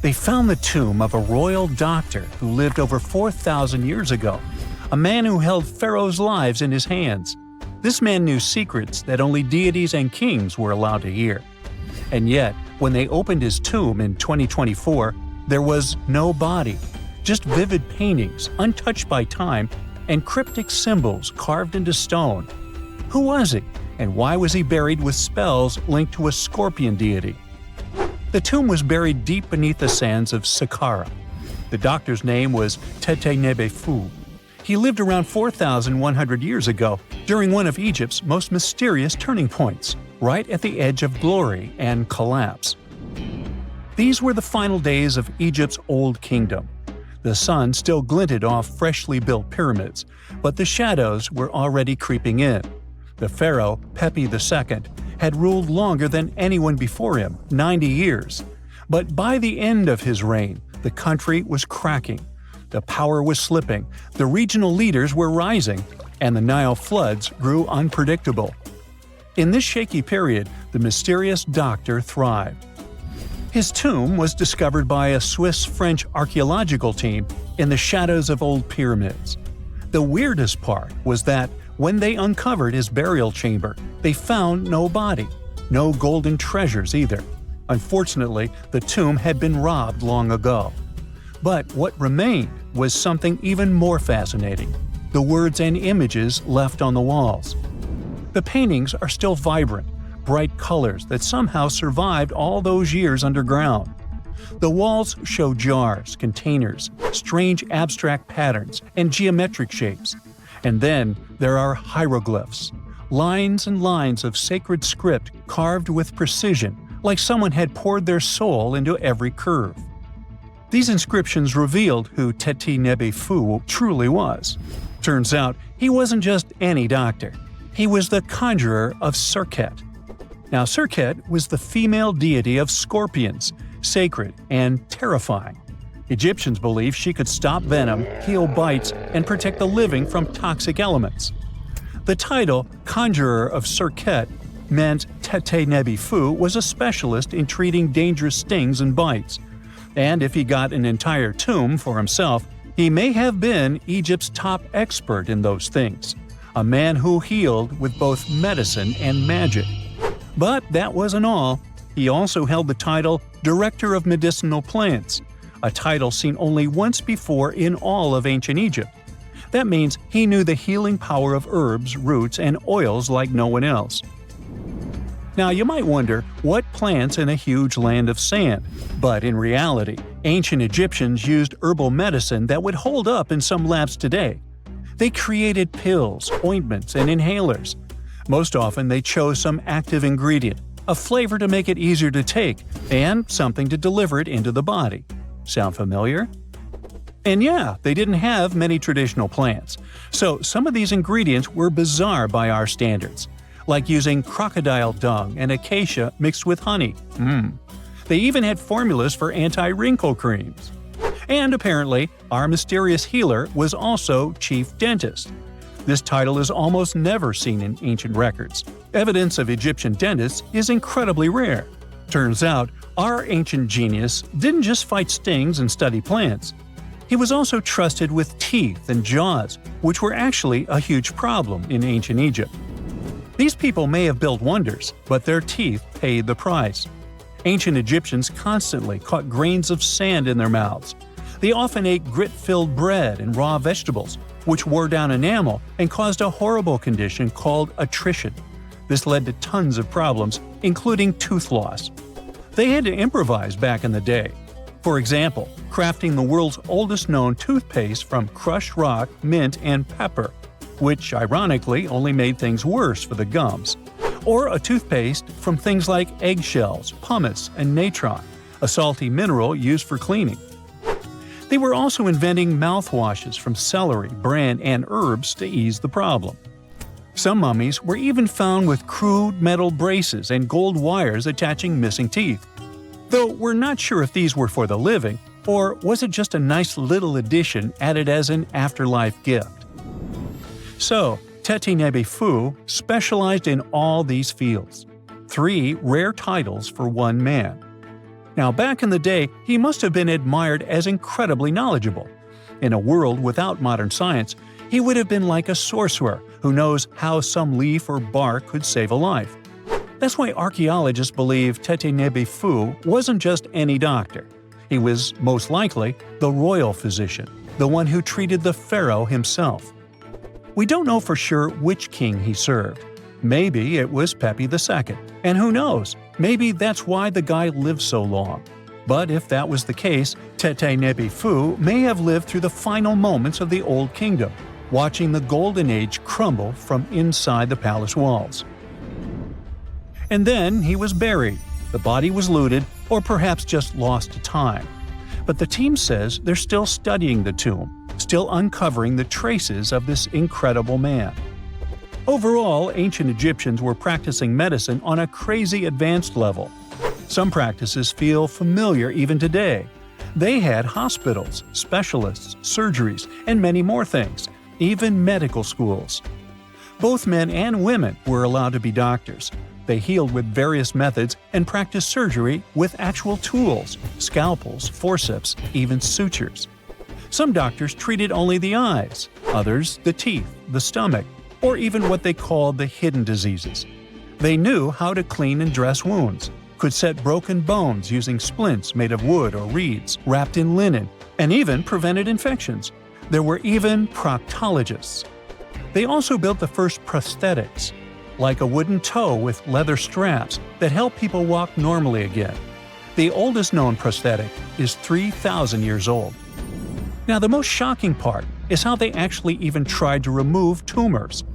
They found the tomb of a royal doctor who lived over 4,000 years ago, a man who held pharaohs' lives in his hands. This man knew secrets that only deities and kings were allowed to hear. And yet, when they opened his tomb in 2024, there was no body, just vivid paintings, untouched by time, and cryptic symbols carved into stone. Who was he, and why was he buried with spells linked to a scorpion deity? The tomb was buried deep beneath the sands of Saqqara. The doctor's name was Tete-Nebe-Fu. He lived around 4,100 years ago, during one of Egypt's most mysterious turning points, right at the edge of glory and collapse. These were the final days of Egypt's Old Kingdom. The sun still glinted off freshly built pyramids, but the shadows were already creeping in. The pharaoh, Pepi II, had ruled longer than anyone before him, 90 years. But by the end of his reign, the country was cracking. The power was slipping, the regional leaders were rising, and the Nile floods grew unpredictable. In this shaky period, the mysterious doctor thrived. His tomb was discovered by a Swiss-French archaeological team in the shadows of old pyramids. The weirdest part was that when they uncovered his burial chamber, they found no body, no golden treasures either. Unfortunately, the tomb had been robbed long ago. But what remained was something even more fascinating: the words and images left on the walls. The paintings are still vibrant, bright colors that somehow survived all those years underground. The walls show jars, containers, strange abstract patterns, and geometric shapes. And then there are hieroglyphs, lines and lines of sacred script carved with precision, like someone had poured their soul into every curve. These inscriptions revealed who Tete-Nebe-Fu truly was. Turns out, he wasn't just any doctor. He was the conjurer of Serket. Now, Serket was the female deity of scorpions, sacred and terrifying. Egyptians believed she could stop venom, heal bites, and protect the living from toxic elements. The title, Conjurer of Serket, meant Tete-Nebe-Fu was a specialist in treating dangerous stings and bites. And if he got an entire tomb for himself, he may have been Egypt's top expert in those things, a man who healed with both medicine and magic. But that wasn't all. He also held the title Director of Medicinal Plants, a title seen only once before in all of ancient Egypt. That means he knew the healing power of herbs, roots, and oils like no one else. Now, you might wonder, what plants in a huge land of sand? But in reality, ancient Egyptians used herbal medicine that would hold up in some labs today. They created pills, ointments, and inhalers. Most often they chose some active ingredient, a flavor to make it easier to take, and something to deliver it into the body. Sound familiar? And yeah, they didn't have many traditional plants, so some of these ingredients were bizarre by our standards, like using crocodile dung and acacia mixed with honey. They even had formulas for anti-wrinkle creams. And apparently, our mysterious healer was also chief dentist. This title is almost never seen in ancient records. Evidence of Egyptian dentists is incredibly rare. Turns out, our ancient genius didn't just fight stings and study plants. He was also trusted with teeth and jaws, which were actually a huge problem in ancient Egypt. These people may have built wonders, but their teeth paid the price. Ancient Egyptians constantly caught grains of sand in their mouths. They often ate grit-filled bread and raw vegetables, which wore down enamel and caused a horrible condition called attrition. This led to tons of problems, including tooth loss. They had to improvise back in the day. For example, crafting the world's oldest known toothpaste from crushed rock, mint, and pepper, which ironically only made things worse for the gums. Or a toothpaste from things like eggshells, pumice, and natron, a salty mineral used for cleaning. They were also inventing mouthwashes from celery, bran, and herbs to ease the problem. Some mummies were even found with crude metal braces and gold wires attaching missing teeth. Though we're not sure if these were for the living, or was it just a nice little addition added as an afterlife gift. So, Tete-Nebe-Fu specialized in all these fields. 3 rare titles for one man. Now, back in the day, he must have been admired as incredibly knowledgeable. In a world without modern science, he would have been like a sorcerer who knows how some leaf or bark could save a life. That's why archaeologists believe Tete Nebefu wasn't just any doctor. He was, most likely, the royal physician, the one who treated the pharaoh himself. We don't know for sure which king he served. Maybe it was Pepi II, and who knows, maybe that's why the guy lived so long. But if that was the case, Tete Nebefu may have lived through the final moments of the Old Kingdom, watching the Golden Age crumble from inside the palace walls. And then he was buried. The body was looted, or perhaps just lost to time. But the team says they're still studying the tomb, still uncovering the traces of this incredible man. Overall, ancient Egyptians were practicing medicine on a crazy advanced level. Some practices feel familiar even today. They had hospitals, specialists, surgeries, and many more things, even medical schools. Both men and women were allowed to be doctors. They healed with various methods and practiced surgery with actual tools, scalpels, forceps, even sutures. Some doctors treated only the eyes, others the teeth, the stomach, or even what they called the hidden diseases. They knew how to clean and dress wounds, could set broken bones using splints made of wood or reeds wrapped in linen, and even prevented infections. There were even proctologists. They also built the first prosthetics, like a wooden toe with leather straps that help people walk normally again. The oldest known prosthetic is 3,000 years old. Now, the most shocking part is how they actually even tried to remove tumors.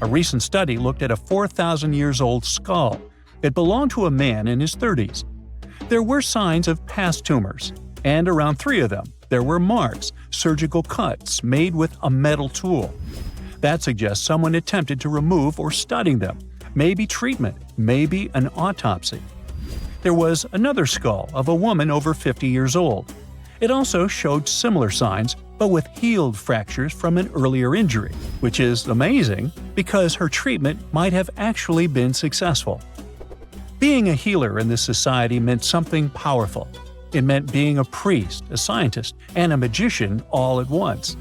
A recent study looked at a 4,000 years old skull. It belonged to a man in his 30s. There were signs of past tumors, and around 3 of them, there were marks, surgical cuts made with a metal tool. That suggests someone attempted to remove or study them, maybe treatment, maybe an autopsy. There was another skull of a woman over 50 years old. It also showed similar signs, but with healed fractures from an earlier injury, which is amazing because her treatment might have actually been successful. Being a healer in this society meant something powerful. It meant being a priest, a scientist, and a magician all at once.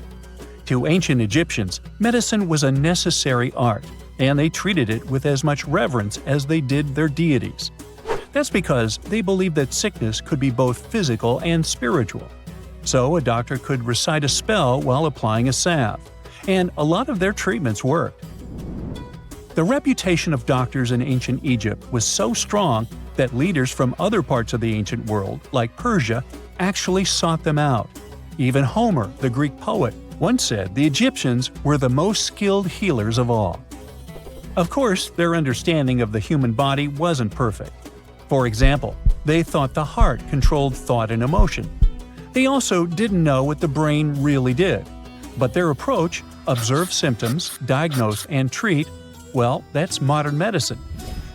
To ancient Egyptians, medicine was a necessary art, and they treated it with as much reverence as they did their deities. That's because they believed that sickness could be both physical and spiritual. So a doctor could recite a spell while applying a salve, and a lot of their treatments worked. The reputation of doctors in ancient Egypt was so strong that leaders from other parts of the ancient world, like Persia, actually sought them out. Even Homer, the Greek poet, once said the Egyptians were the most skilled healers of all. Of course, their understanding of the human body wasn't perfect. For example, they thought the heart controlled thought and emotion. They also didn't know what the brain really did. But their approach, observe symptoms, diagnose, and treat, well, that's modern medicine.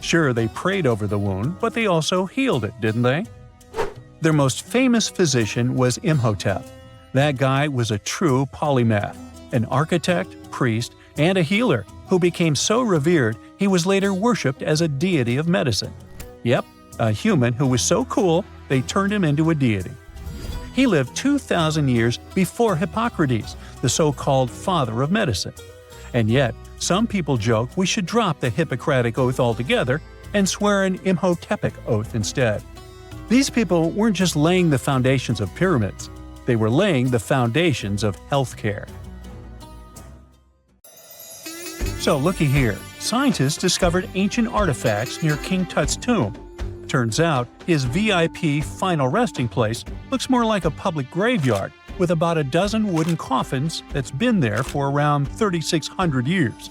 Sure, they prayed over the wound, but they also healed it, didn't they? Their most famous physician was Imhotep. That guy was a true polymath, an architect, priest, and a healer who became so revered he was later worshipped as a deity of medicine. Yep, a human who was so cool they turned him into a deity. He lived 2,000 years before Hippocrates, the so-called father of medicine. And yet, some people joke we should drop the Hippocratic Oath altogether and swear an Imhotepic oath instead. These people weren't just laying the foundations of pyramids. They were laying the foundations of healthcare. So looky here, scientists discovered ancient artifacts near King Tut's tomb. Turns out, his VIP final resting place looks more like a public graveyard with about a dozen wooden coffins that's been there for around 3,600 years.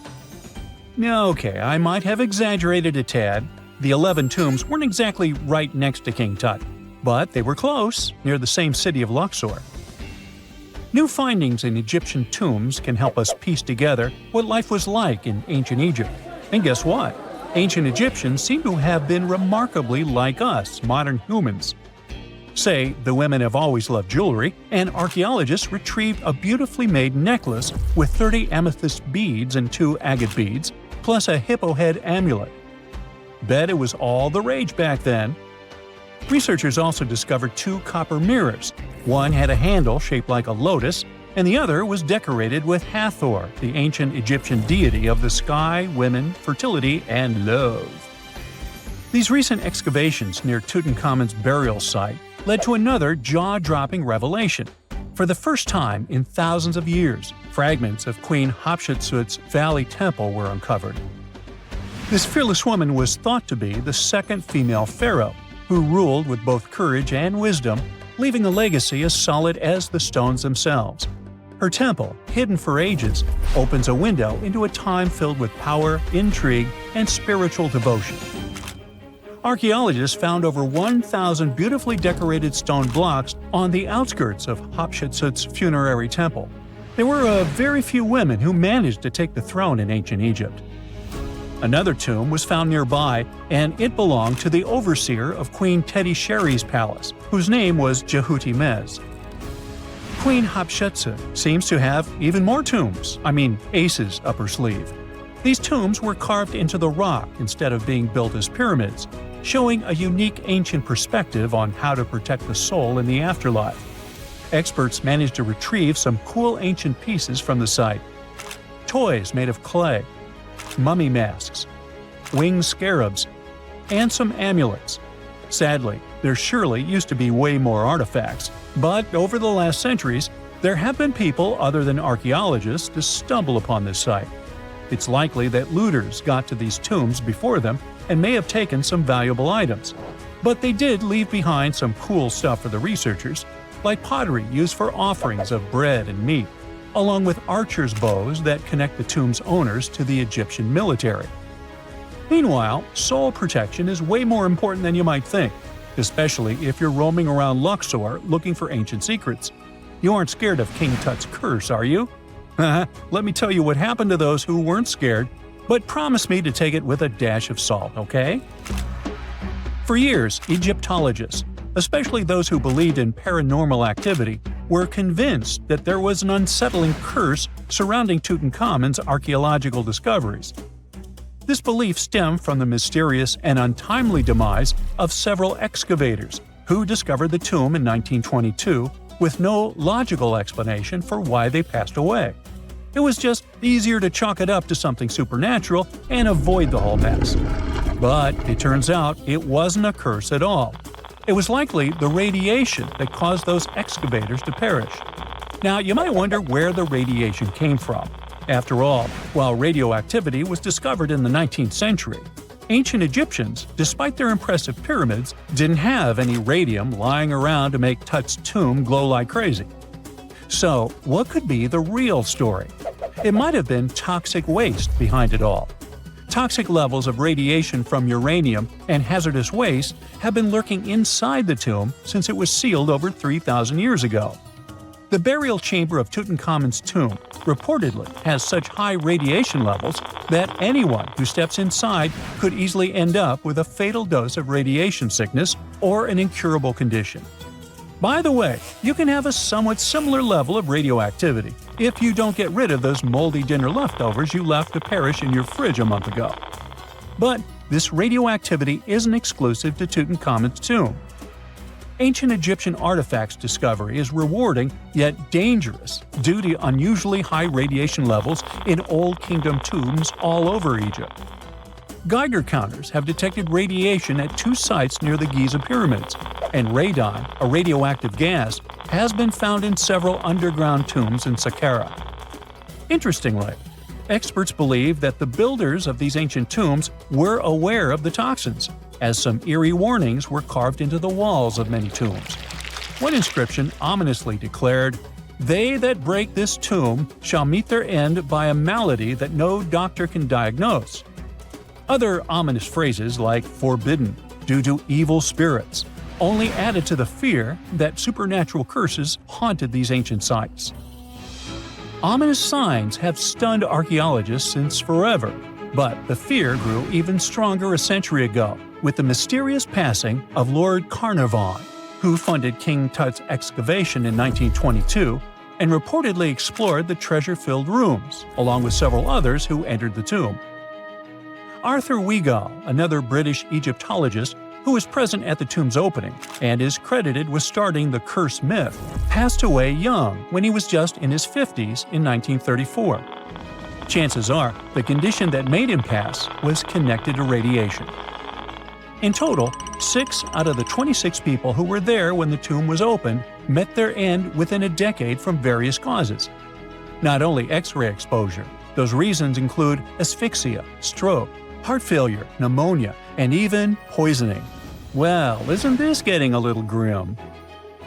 Okay, I might have exaggerated a tad. The 11 tombs weren't exactly right next to King Tut, but they were close, near the same city of Luxor. New findings in Egyptian tombs can help us piece together what life was like in ancient Egypt. And guess what? Ancient Egyptians seem to have been remarkably like us, modern humans. Say, the women have always loved jewelry, and archaeologists retrieved a beautifully made necklace with 30 amethyst beads and 2 agate beads, plus a hippo head amulet. Bet it was all the rage back then. Researchers also discovered 2 copper mirrors. One had a handle shaped like a lotus, and the other was decorated with Hathor, the ancient Egyptian deity of the sky, women, fertility, and love. These recent excavations near Tutankhamun's burial site led to another jaw-dropping revelation. For the first time in thousands of years, fragments of Queen Hatshepsut's Valley Temple were uncovered. This fearless woman was thought to be the second female pharaoh, who ruled with both courage and wisdom, leaving a legacy as solid as the stones themselves. Her temple, hidden for ages, opens a window into a time filled with power, intrigue, and spiritual devotion. Archaeologists found over 1,000 beautifully decorated stone blocks on the outskirts of Hatshepsut's funerary temple. There were very few women who managed to take the throne in ancient Egypt. Another tomb was found nearby, and it belonged to the overseer of Queen Teti Sheri's palace, whose name was Jehuti-Mez. Queen Hatshepsut seems to have even more tombs, aces up her sleeve. These tombs were carved into the rock instead of being built as pyramids, showing a unique ancient perspective on how to protect the soul in the afterlife. Experts managed to retrieve some cool ancient pieces from the site. Toys made of clay, mummy masks, winged scarabs, and some amulets. Sadly, there surely used to be way more artifacts, but over the last centuries, there have been people other than archaeologists to stumble upon this site. It's likely that looters got to these tombs before them and may have taken some valuable items. But they did leave behind some cool stuff for the researchers, like pottery used for offerings of bread and meat, along with archers' bows that connect the tomb's owners to the Egyptian military. Meanwhile, soul protection is way more important than you might think, especially if you're roaming around Luxor looking for ancient secrets. You aren't scared of King Tut's curse, are you? Let me tell you what happened to those who weren't scared, but promise me to take it with a dash of salt, okay? For years, Egyptologists, especially those who believed in paranormal activity, were convinced that there was an unsettling curse surrounding Tutankhamun's archaeological discoveries. This belief stemmed from the mysterious and untimely demise of several excavators who discovered the tomb in 1922 with no logical explanation for why they passed away. It was just easier to chalk it up to something supernatural and avoid the whole mess. But it turns out it wasn't a curse at all. It was likely the radiation that caused those excavators to perish. Now, you might wonder where the radiation came from. After all, while radioactivity was discovered in the 19th century, ancient Egyptians, despite their impressive pyramids, didn't have any radium lying around to make Tut's tomb glow like crazy. So, what could be the real story? It might have been toxic waste behind it all. Toxic levels of radiation from uranium and hazardous waste have been lurking inside the tomb since it was sealed over 3,000 years ago. The burial chamber of Tutankhamun's tomb reportedly has such high radiation levels that anyone who steps inside could easily end up with a fatal dose of radiation sickness or an incurable condition. By the way, you can have a somewhat similar level of radioactivity if you don't get rid of those moldy dinner leftovers you left to perish in your fridge a month ago. But this radioactivity isn't exclusive to Tutankhamun's tomb. Ancient Egyptian artifacts discovery is rewarding yet dangerous due to unusually high radiation levels in Old Kingdom tombs all over Egypt. Geiger counters have detected radiation at 2 sites near the Giza pyramids, and radon, a radioactive gas, has been found in several underground tombs in Saqqara. Interestingly, experts believe that the builders of these ancient tombs were aware of the toxins, as some eerie warnings were carved into the walls of many tombs. One inscription ominously declared, "They that break this tomb shall meet their end by a malady that no doctor can diagnose." Other ominous phrases like "forbidden," "due to evil spirits," only added to the fear that supernatural curses haunted these ancient sites. Ominous signs have stunned archaeologists since forever, but the fear grew even stronger a century ago with the mysterious passing of Lord Carnarvon, who funded King Tut's excavation in 1922 and reportedly explored the treasure-filled rooms, along with several others who entered the tomb. Arthur Weigall, another British Egyptologist, who was present at the tomb's opening and is credited with starting the curse myth, passed away young when he was just in his 50s in 1934. Chances are the condition that made him pass was connected to radiation. In total, 6 out of the 26 people who were there when the tomb was opened met their end within a decade from various causes. Not only X-ray exposure, those reasons include asphyxia, stroke, heart failure, pneumonia, and even poisoning. Well, isn't this getting a little grim?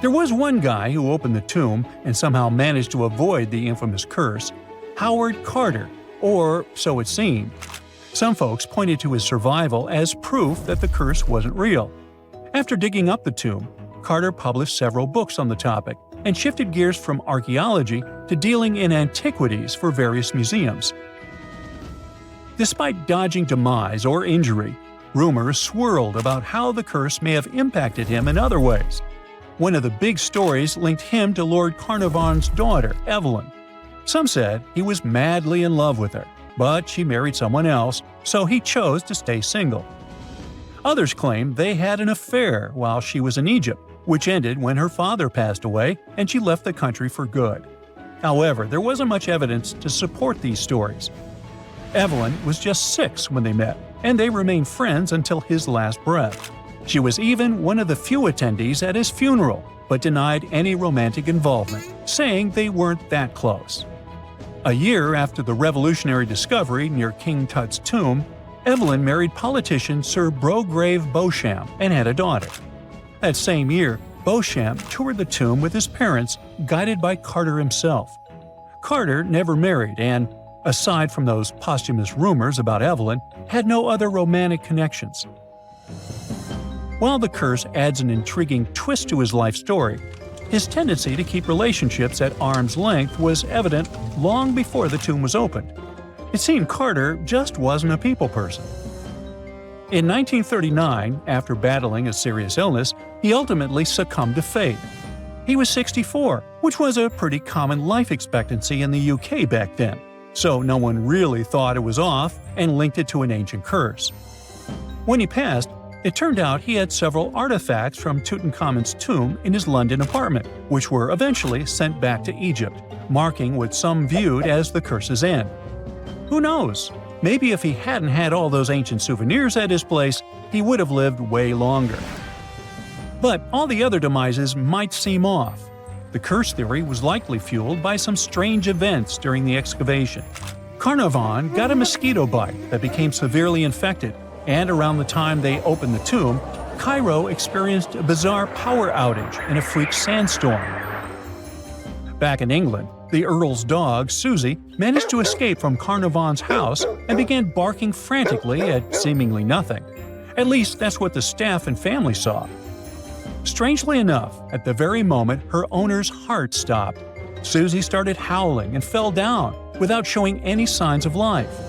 There was one guy who opened the tomb and somehow managed to avoid the infamous curse, Howard Carter, or so it seemed. Some folks pointed to his survival as proof that the curse wasn't real. After digging up the tomb, Carter published several books on the topic and shifted gears from archaeology to dealing in antiquities for various museums. Despite dodging demise or injury, rumors swirled about how the curse may have impacted him in other ways. One of the big stories linked him to Lord Carnarvon's daughter, Evelyn. Some said he was madly in love with her, but she married someone else, so he chose to stay single. Others claimed they had an affair while she was in Egypt, which ended when her father passed away and she left the country for good. However, there wasn't much evidence to support these stories. Evelyn was just 6 when they met, and they remained friends until his last breath. She was even one of the few attendees at his funeral, but denied any romantic involvement, saying they weren't that close. A year after the revolutionary discovery near King Tut's tomb, Evelyn married politician Sir Brograve Beauchamp and had a daughter. That same year, Beauchamp toured the tomb with his parents, guided by Carter himself. Carter never married and, aside from those posthumous rumors about Evelyn, had no other romantic connections. While the curse adds an intriguing twist to his life story, his tendency to keep relationships at arm's length was evident long before the tomb was opened. It seemed Carter just wasn't a people person. In 1939, after battling a serious illness, he ultimately succumbed to fate. He was 64, which was a pretty common life expectancy in the UK back then, so no one really thought it was off and linked it to an ancient curse. When he passed, it turned out he had several artifacts from Tutankhamun's tomb in his London apartment, which were eventually sent back to Egypt, marking what some viewed as the curse's end. Who knows? Maybe if he hadn't had all those ancient souvenirs at his place, he would have lived way longer. But all the other demises might seem off. The curse theory was likely fueled by some strange events during the excavation. Carnarvon got a mosquito bite that became severely infected, and around the time they opened the tomb, Cairo experienced a bizarre power outage and a freak sandstorm. Back in England, the Earl's dog, Susie, managed to escape from Carnarvon's house and began barking frantically at seemingly nothing. At least that's what the staff and family saw. Strangely enough, at the very moment her owner's heart stopped, Susie started howling and fell down without showing any signs of life.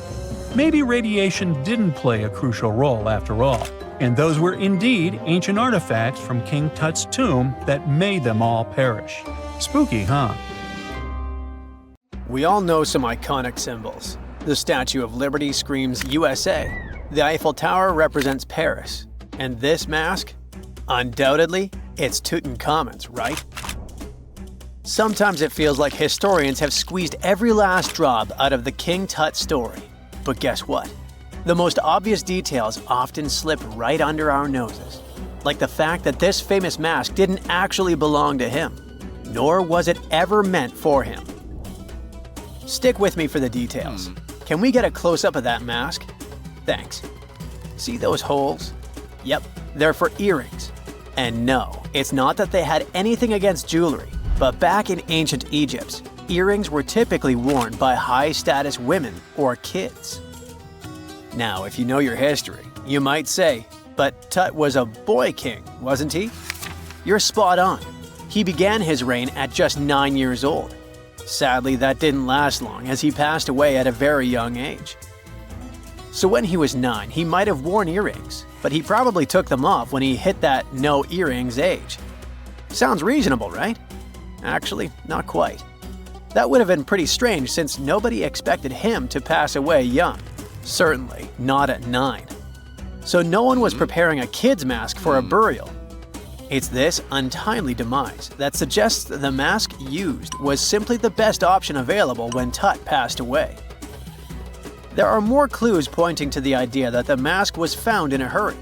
Maybe radiation didn't play a crucial role after all, and those were indeed ancient artifacts from King Tut's tomb that made them all perish. Spooky, huh? We all know some iconic symbols. The Statue of Liberty screams USA. The Eiffel Tower represents Paris. And this mask? Undoubtedly, it's Tutankhamun's, right? Sometimes it feels like historians have squeezed every last drop out of the King Tut story. But guess what? The most obvious details often slip right under our noses. Like the fact that this famous mask didn't actually belong to him, nor was it ever meant for him. Stick with me for the details. Can we get a close-up of that mask? Thanks. See those holes? Yep, they're for earrings. And no, it's not that they had anything against jewelry, but back in ancient Egypt, earrings were typically worn by high-status women or kids. Now, if you know your history, you might say, but Tut was a boy king, wasn't he? You're spot on. He began his reign at just 9 years old. Sadly, that didn't last long as he passed away at a very young age. So when he was 9, he might have worn earrings, but he probably took them off when he hit that no earrings age. Sounds reasonable, right? Actually, not quite. That would have been pretty strange since nobody expected him to pass away young. Certainly not at 9. so no one was preparing a kid's mask for a burial. It's this untimely demise that suggests the mask used was simply the best option available when Tut passed away. There are more clues pointing to the idea that the mask was found in a hurry.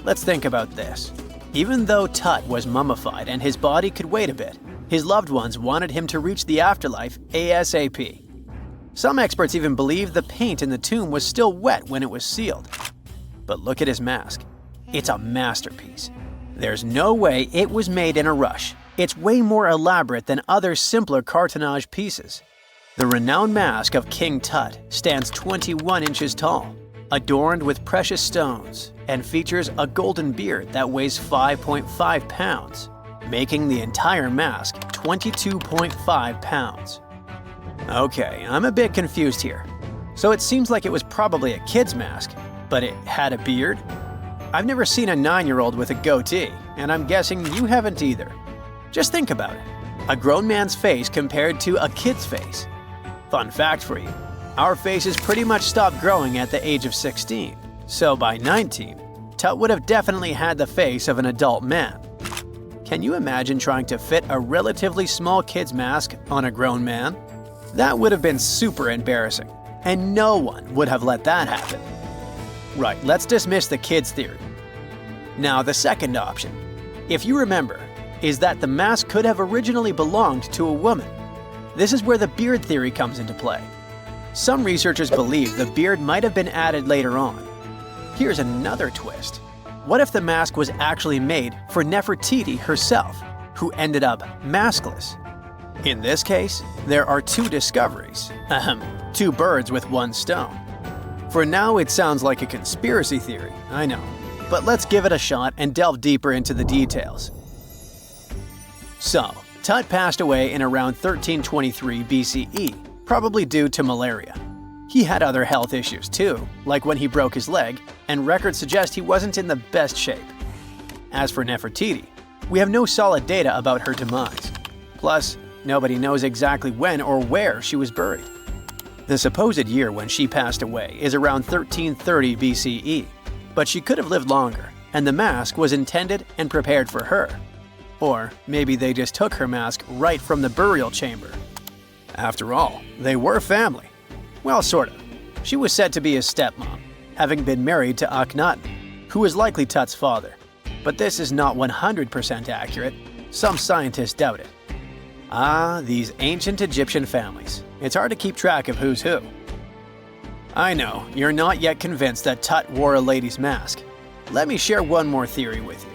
Let's think about this. Even though Tut was mummified and his body could wait a bit, his loved ones wanted him to reach the afterlife ASAP. Some experts even believe the paint in the tomb was still wet when it was sealed. But look at his mask. It's a masterpiece. There's no way it was made in a rush. It's way more elaborate than other simpler cartonnage pieces. The renowned mask of King Tut stands 21 inches tall, adorned with precious stones, and features a golden beard that weighs 5.5 pounds, making the entire mask 22.5 pounds. Okay, I'm a bit confused here. So it seems like it was probably a kid's mask, but it had a beard? I've never seen a 9-year-old with a goatee, and I'm guessing you haven't either. Just think about it. A grown man's face compared to a kid's face. Fun fact for you, our faces pretty much stopped growing at the age of 16, so by 19, Tut would have definitely had the face of an adult man. Can you imagine trying to fit a relatively small kid's mask on a grown man? That would have been super embarrassing, and no one would have let that happen. Right, let's dismiss the kid's theory. Now, the second option, if you remember, is that the mask could have originally belonged to a woman. This is where the beard theory comes into play. Some researchers believe the beard might have been added later on. Here's another twist. What if the mask was actually made for Nefertiti herself, who ended up maskless? In this case, there are two discoveries. Two birds with one stone. For now, it sounds like a conspiracy theory, I know. But let's give it a shot and delve deeper into the details. So, Tut passed away in around 1323 BCE, probably due to malaria. He had other health issues too, like when he broke his leg, and records suggest he wasn't in the best shape. As for Nefertiti, we have no solid data about her demise. Plus, nobody knows exactly when or where she was buried. The supposed year when she passed away is around 1330 BCE, but she could have lived longer, and the mask was intended and prepared for her. Or maybe they just took her mask right from the burial chamber. After all, they were family. Well, sort of. She was said to be his stepmom, having been married to Akhenaten, who was likely Tut's father. But this is not 100% accurate. Some scientists doubt it. Ah, these ancient Egyptian families. It's hard to keep track of who's who. I know, you're not yet convinced that Tut wore a lady's mask. Let me share one more theory with you.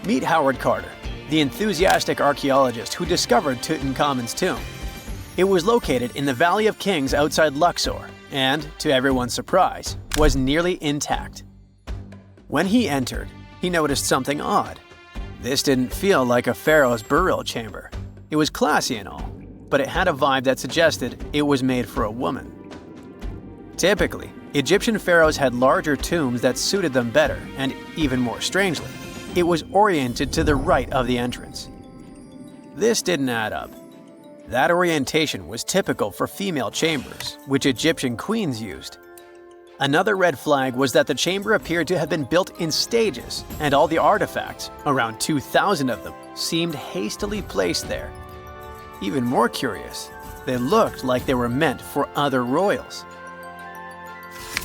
Meet Howard Carter, the enthusiastic archaeologist who discovered Tutankhamun's tomb. It was located in the Valley of Kings outside Luxor and, to everyone's surprise, was nearly intact. When he entered, he noticed something odd. This didn't feel like a pharaoh's burial chamber. It was classy and all, but it had a vibe that suggested it was made for a woman. Typically, Egyptian pharaohs had larger tombs that suited them better, and even more strangely, it was oriented to the right of the entrance. This didn't add up. That orientation was typical for female chambers, which Egyptian queens used. Another red flag was that the chamber appeared to have been built in stages, and all the artifacts, around 2,000 of them, seemed hastily placed there. Even more curious, they looked like they were meant for other royals.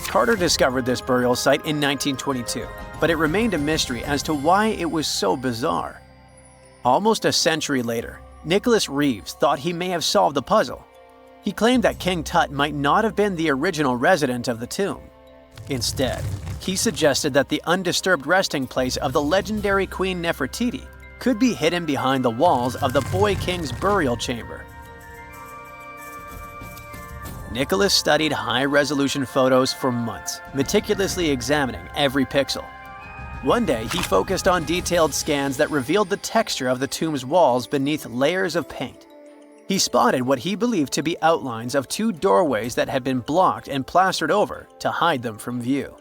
Carter discovered this burial site in 1922, but it remained a mystery as to why it was so bizarre. Almost a century later, Nicholas Reeves thought he may have solved the puzzle. He claimed that King Tut might not have been the original resident of the tomb. Instead, he suggested that the undisturbed resting place of the legendary Queen Nefertiti could be hidden behind the walls of the boy king's burial chamber. Nicholas studied high-resolution photos for months, meticulously examining every pixel. One day, he focused on detailed scans that revealed the texture of the tomb's walls beneath layers of paint. He spotted what he believed to be outlines of two doorways that had been blocked and plastered over to hide them from view.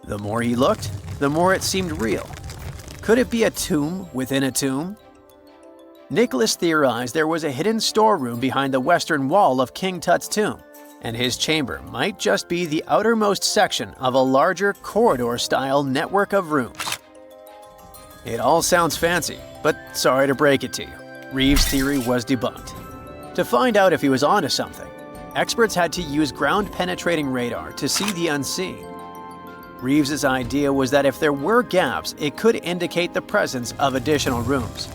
The more he looked, the more it seemed real. Could it be a tomb within a tomb? Nicholas theorized there was a hidden storeroom behind the western wall of King Tut's tomb, and his chamber might just be the outermost section of a larger corridor-style network of rooms. It all sounds fancy, but sorry to break it to you, Reeves' theory was debunked. To find out if he was onto something, experts had to use ground-penetrating radar to see the unseen. Reeves' idea was that if there were gaps, it could indicate the presence of additional rooms.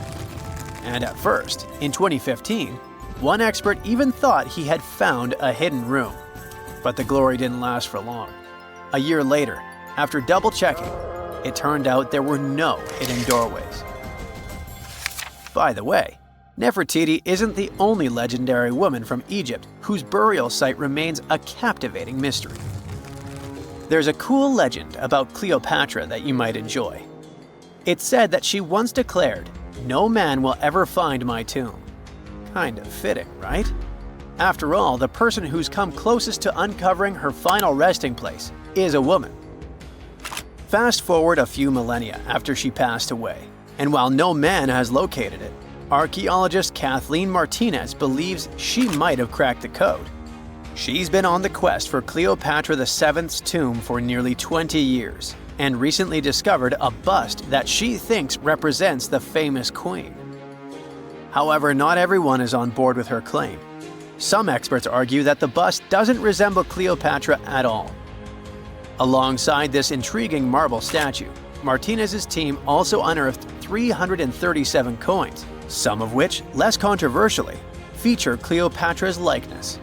And at first, in 2015, one expert even thought he had found a hidden room. But the glory didn't last for long. A year later, after double-checking, it turned out there were no hidden doorways. By the way, Nefertiti isn't the only legendary woman from Egypt whose burial site remains a captivating mystery. There's a cool legend about Cleopatra that you might enjoy. It's said that she once declared, "No man will ever find my tomb." Kind of fitting, right? After all, the person who's come closest to uncovering her final resting place is a woman. Fast forward a few millennia after she passed away, and while no man has located it, archaeologist Kathleen Martinez believes she might have cracked the code. She's been on the quest for Cleopatra VII's tomb for nearly 20 years, and recently discovered a bust that she thinks represents the famous queen. However, not everyone is on board with her claim. Some experts argue that the bust doesn't resemble Cleopatra at all. Alongside this intriguing marble statue, Martinez's team also unearthed 337 coins, some of which, less controversially, feature Cleopatra's likeness.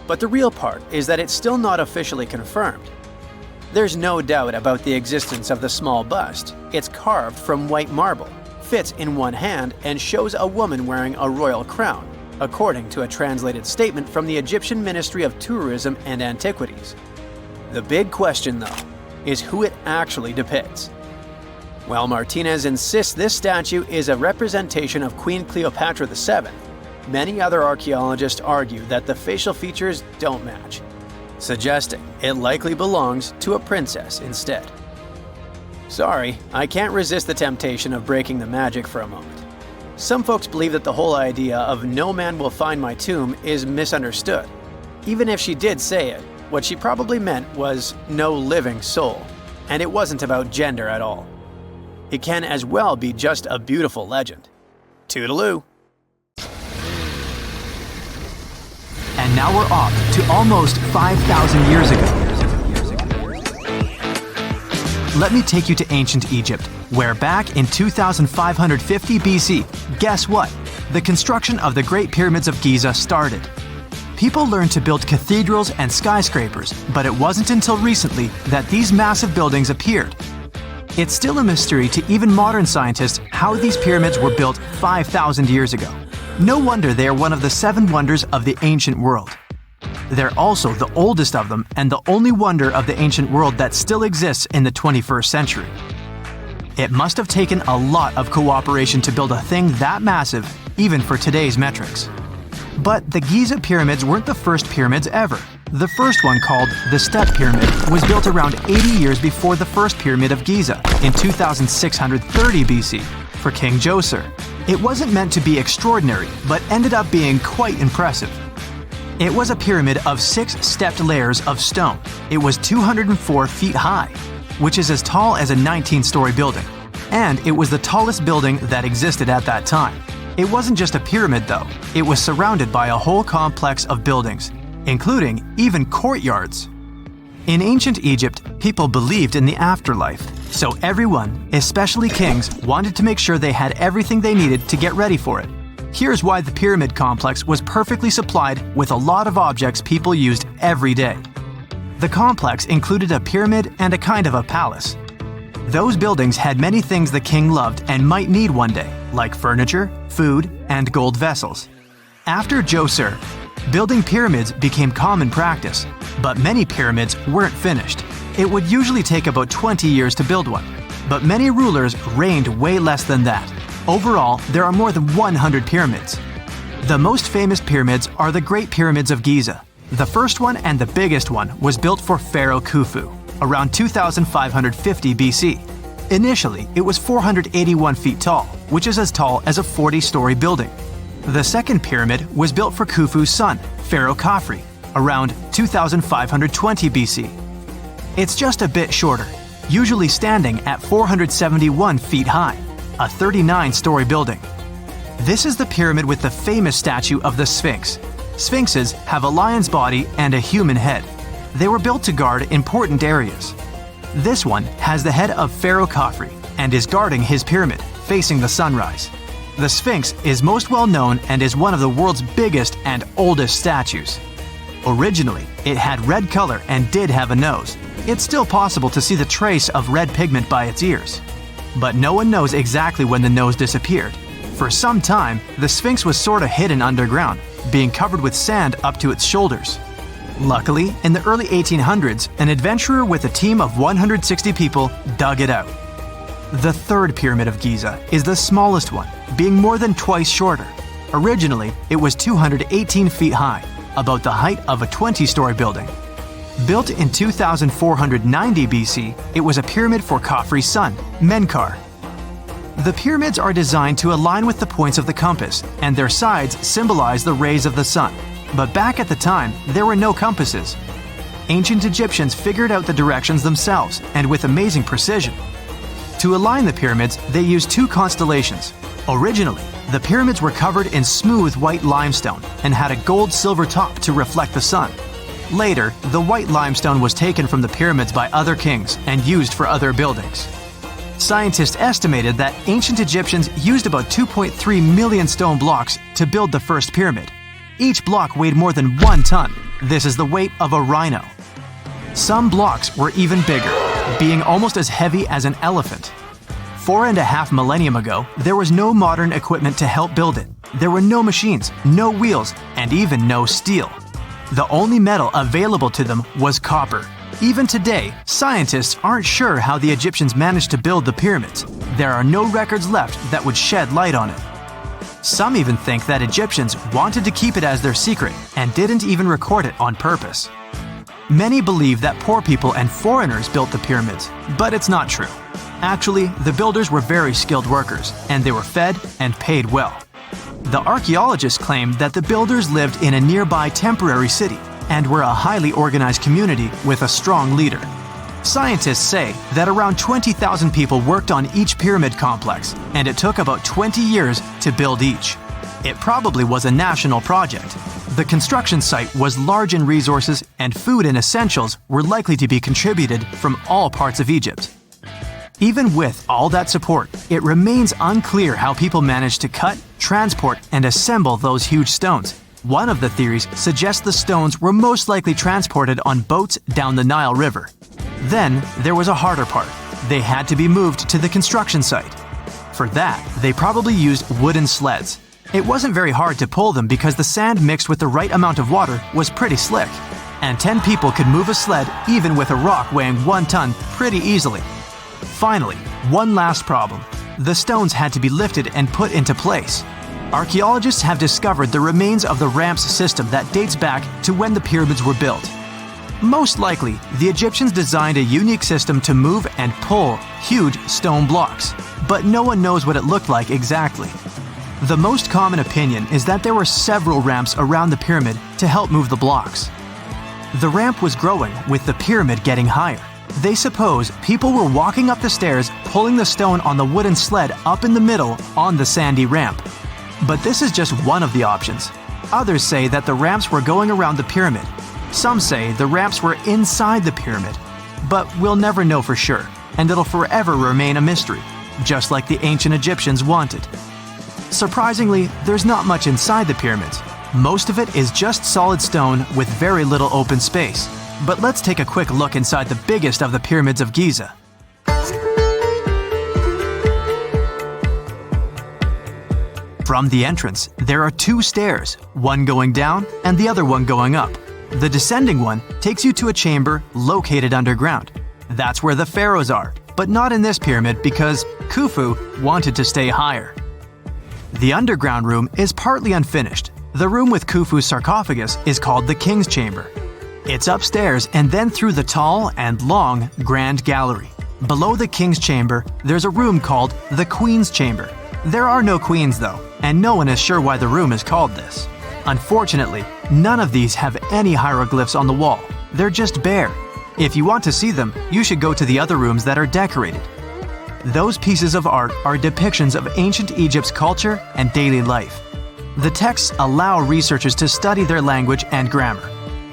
But the real part is that it's still not officially confirmed. There's no doubt about the existence of the small bust. It's carved from white marble, fits in one hand, and shows a woman wearing a royal crown, according to a translated statement from the Egyptian Ministry of Tourism and Antiquities. The big question, though, is who it actually depicts. While Martinez insists this statue is a representation of Queen Cleopatra VII, many other archaeologists argue that the facial features don't match, suggesting it likely belongs to a princess instead. Sorry, I can't resist the temptation of breaking the magic for a moment. Some folks believe that the whole idea of "no man will find my tomb" is misunderstood. Even if she did say it, what she probably meant was "no living soul," and it wasn't about gender at all. It can as well be just a beautiful legend. Toodaloo! And now we're off to almost 5,000 years ago. Let me take you to ancient Egypt, where back in 2550 BC, guess what? The construction of the Great Pyramids of Giza started. People learned to build cathedrals and skyscrapers, but it wasn't until recently that these massive buildings appeared. It's still a mystery to even modern scientists how these pyramids were built 5,000 years ago. No wonder they are one of the 7 wonders of the ancient world. They're also the oldest of them and the only wonder of the ancient world that still exists in the 21st century. It must have taken a lot of cooperation to build a thing that massive, even for today's metrics. But the Giza pyramids weren't the first pyramids ever. The first one, called the Step Pyramid, was built around 80 years before the first Pyramid of Giza in 2630 BC for King Djoser. It wasn't meant to be extraordinary, but ended up being quite impressive. It was a pyramid of 6 stepped layers of stone. It was 204 feet high, which is as tall as a 19-story building. And it was the tallest building that existed at that time. It wasn't just a pyramid, though. It was surrounded by a whole complex of buildings, including even courtyards. In ancient Egypt, people believed in the afterlife, so everyone, especially kings, wanted to make sure they had everything they needed to get ready for it. Here's why the pyramid complex was perfectly supplied with a lot of objects people used every day. The complex included a pyramid and a kind of a palace. Those buildings had many things the king loved and might need one day, like furniture, food, and gold vessels. After Djoser, building pyramids became common practice, but many pyramids weren't finished. It would usually take about 20 years to build one, but many rulers reigned way less than that. Overall, there are more than 100 pyramids. The most famous pyramids are the Great Pyramids of Giza. The first one and the biggest one was built for Pharaoh Khufu, around 2550 BC. Initially, it was 481 feet tall, which is as tall as a 40-story building. The second pyramid was built for Khufu's son, Pharaoh Khafre, around 2520 BC. It's just a bit shorter, usually standing at 471 feet high, a 39-story building. This is the pyramid with the famous statue of the Sphinx. Sphinxes have a lion's body and a human head. They were built to guard important areas. This one has the head of Pharaoh Khafre and is guarding his pyramid, facing the sunrise. The Sphinx is most well known and is one of the world's biggest and oldest statues. Originally, it had red color and did have a nose. It's still possible to see the trace of red pigment by its ears. But no one knows exactly when the nose disappeared. For some time, the Sphinx was sort of hidden underground, being covered with sand up to its shoulders. Luckily, in the early 1800s, an adventurer with a team of 160 people dug it out. The third pyramid of Giza is the smallest one, being more than twice shorter. Originally, it was 218 feet high, about the height of a 20-story building. Built in 2490 BC, it was a pyramid for Khafre's son, Menkaure. The pyramids are designed to align with the points of the compass, and their sides symbolize the rays of the sun. But back at the time, there were no compasses. Ancient Egyptians figured out the directions themselves, and with amazing precision. To align the pyramids, they used two constellations. Originally, the pyramids were covered in smooth white limestone and had a gold-silver top to reflect the sun. Later, the white limestone was taken from the pyramids by other kings and used for other buildings. Scientists estimated that ancient Egyptians used about 2.3 million stone blocks to build the first pyramid. Each block weighed more than 1 ton. This is the weight of a rhino. Some blocks were even bigger, being almost as heavy as an elephant. 4.5 millennia ago, there was no modern equipment to help build it. There were no machines, no wheels, and even no steel. The only metal available to them was copper. Even today, scientists aren't sure how the Egyptians managed to build the pyramids. There are no records left that would shed light on it. Some even think that Egyptians wanted to keep it as their secret and didn't even record it on purpose. Many believe that poor people and foreigners built the pyramids, but it's not true. Actually, the builders were very skilled workers, and they were fed and paid well. The archaeologists claim that the builders lived in a nearby temporary city and were a highly organized community with a strong leader. Scientists say that around 20,000 people worked on each pyramid complex, and it took about 20 years to build each. It probably was a national project. The construction site was large in resources, and food and essentials were likely to be contributed from all parts of Egypt. Even with all that support, it remains unclear how people managed to cut, transport, and assemble those huge stones. One of the theories suggests the stones were most likely transported on boats down the Nile River. Then, there was a harder part. They had to be moved to the construction site. For that, they probably used wooden sleds. It wasn't very hard to pull them because the sand mixed with the right amount of water was pretty slick. And 10 people could move a sled even with a rock weighing 1 ton pretty easily. Finally, one last problem. The stones had to be lifted and put into place. Archaeologists have discovered the remains of the ramps system that dates back to when the pyramids were built. Most likely, the Egyptians designed a unique system to move and pull huge stone blocks, but no one knows what it looked like exactly. The most common opinion is that there were several ramps around the pyramid to help move the blocks. The ramp was growing with the pyramid getting higher. They suppose people were walking up the stairs, pulling the stone on the wooden sled up in the middle on the sandy ramp. But this is just one of the options. Others say that the ramps were going around the pyramid. Some say the ramps were inside the pyramid. But we'll never know for sure, and it'll forever remain a mystery, just like the ancient Egyptians wanted. Surprisingly, there's not much inside the pyramids. Most of it is just solid stone with very little open space. But let's take a quick look inside the biggest of the pyramids of Giza. From the entrance, there are 2 stairs, one going down and the other one going up. The descending one takes you to a chamber located underground. That's where the pharaohs are, but not in this pyramid because Khufu wanted to stay higher. The underground room is partly unfinished. The room with Khufu's sarcophagus is called the King's Chamber. It's upstairs and then through the tall and long Grand Gallery. Below the King's Chamber, there's a room called the Queen's Chamber. There are no queens though, and no one is sure why the room is called this. Unfortunately, none of these have any hieroglyphs on the wall. They're just bare. If you want to see them, you should go to the other rooms that are decorated. Those pieces of art are depictions of ancient Egypt's culture and daily life. The texts allow researchers to study their language and grammar.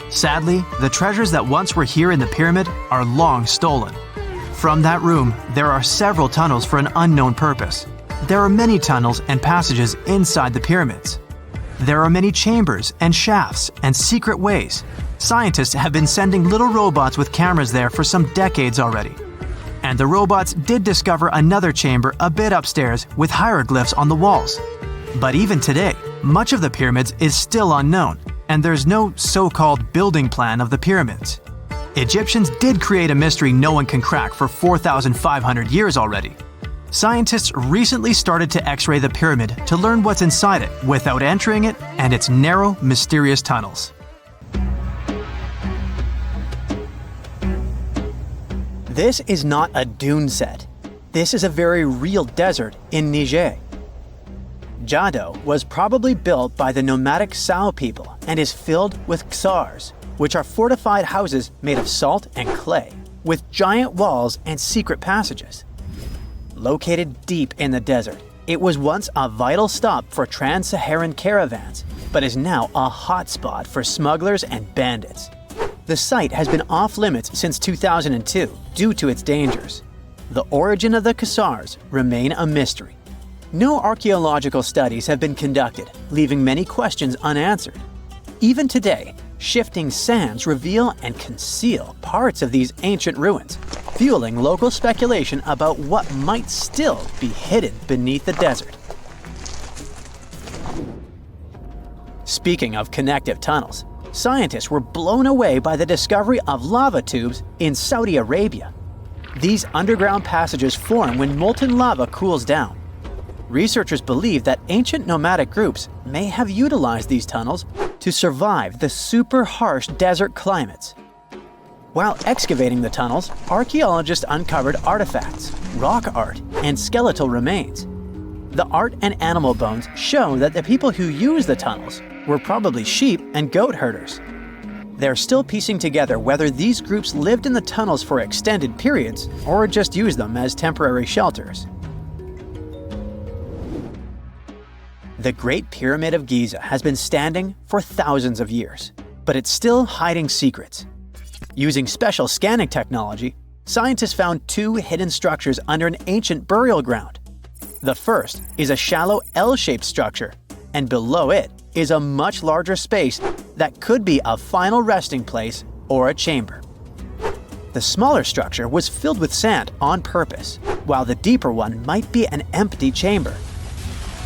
Sadly, the treasures that once were here in the pyramid are long stolen. From that room, there are several tunnels for an unknown purpose. There are many tunnels and passages inside the pyramids. There are many chambers and shafts and secret ways. Scientists have been sending little robots with cameras there for some decades already. And the robots did discover another chamber a bit upstairs with hieroglyphs on the walls. But even today, much of the pyramids is still unknown, and there's no so-called building plan of the pyramids. Egyptians did create a mystery no one can crack for 4,500 years already. Scientists recently started to X-ray the pyramid to learn what's inside it without entering it and its narrow, mysterious tunnels. This is not a dune set. This is a very real desert in Niger. Jado was probably built by the nomadic Sao people and is filled with ksars, which are fortified houses made of salt and clay, with giant walls and secret passages. Located deep in the desert, it was once a vital stop for trans-Saharan caravans, but is now a hotspot for smugglers and bandits. The site has been off-limits since 2002 due to its dangers. The origin of the ksars remain a mystery. No archaeological studies have been conducted, leaving many questions unanswered. Even today, shifting sands reveal and conceal parts of these ancient ruins, fueling local speculation about what might still be hidden beneath the desert. Speaking of connective tunnels, scientists were blown away by the discovery of lava tubes in Saudi Arabia. These underground passages form when molten lava cools down. Researchers believe that ancient nomadic groups may have utilized these tunnels to survive the super harsh desert climates. While excavating the tunnels, archaeologists uncovered artifacts, rock art, and skeletal remains. The art and animal bones show that the people who used the tunnels were probably sheep and goat herders. They're still piecing together whether these groups lived in the tunnels for extended periods or just used them as temporary shelters. The Great Pyramid of Giza has been standing for thousands of years, but it's still hiding secrets. Using special scanning technology, scientists found two hidden structures under an ancient burial ground. The first is a shallow L-shaped structure, and below it is a much larger space that could be a final resting place or a chamber. The smaller structure was filled with sand on purpose, while the deeper one might be an empty chamber.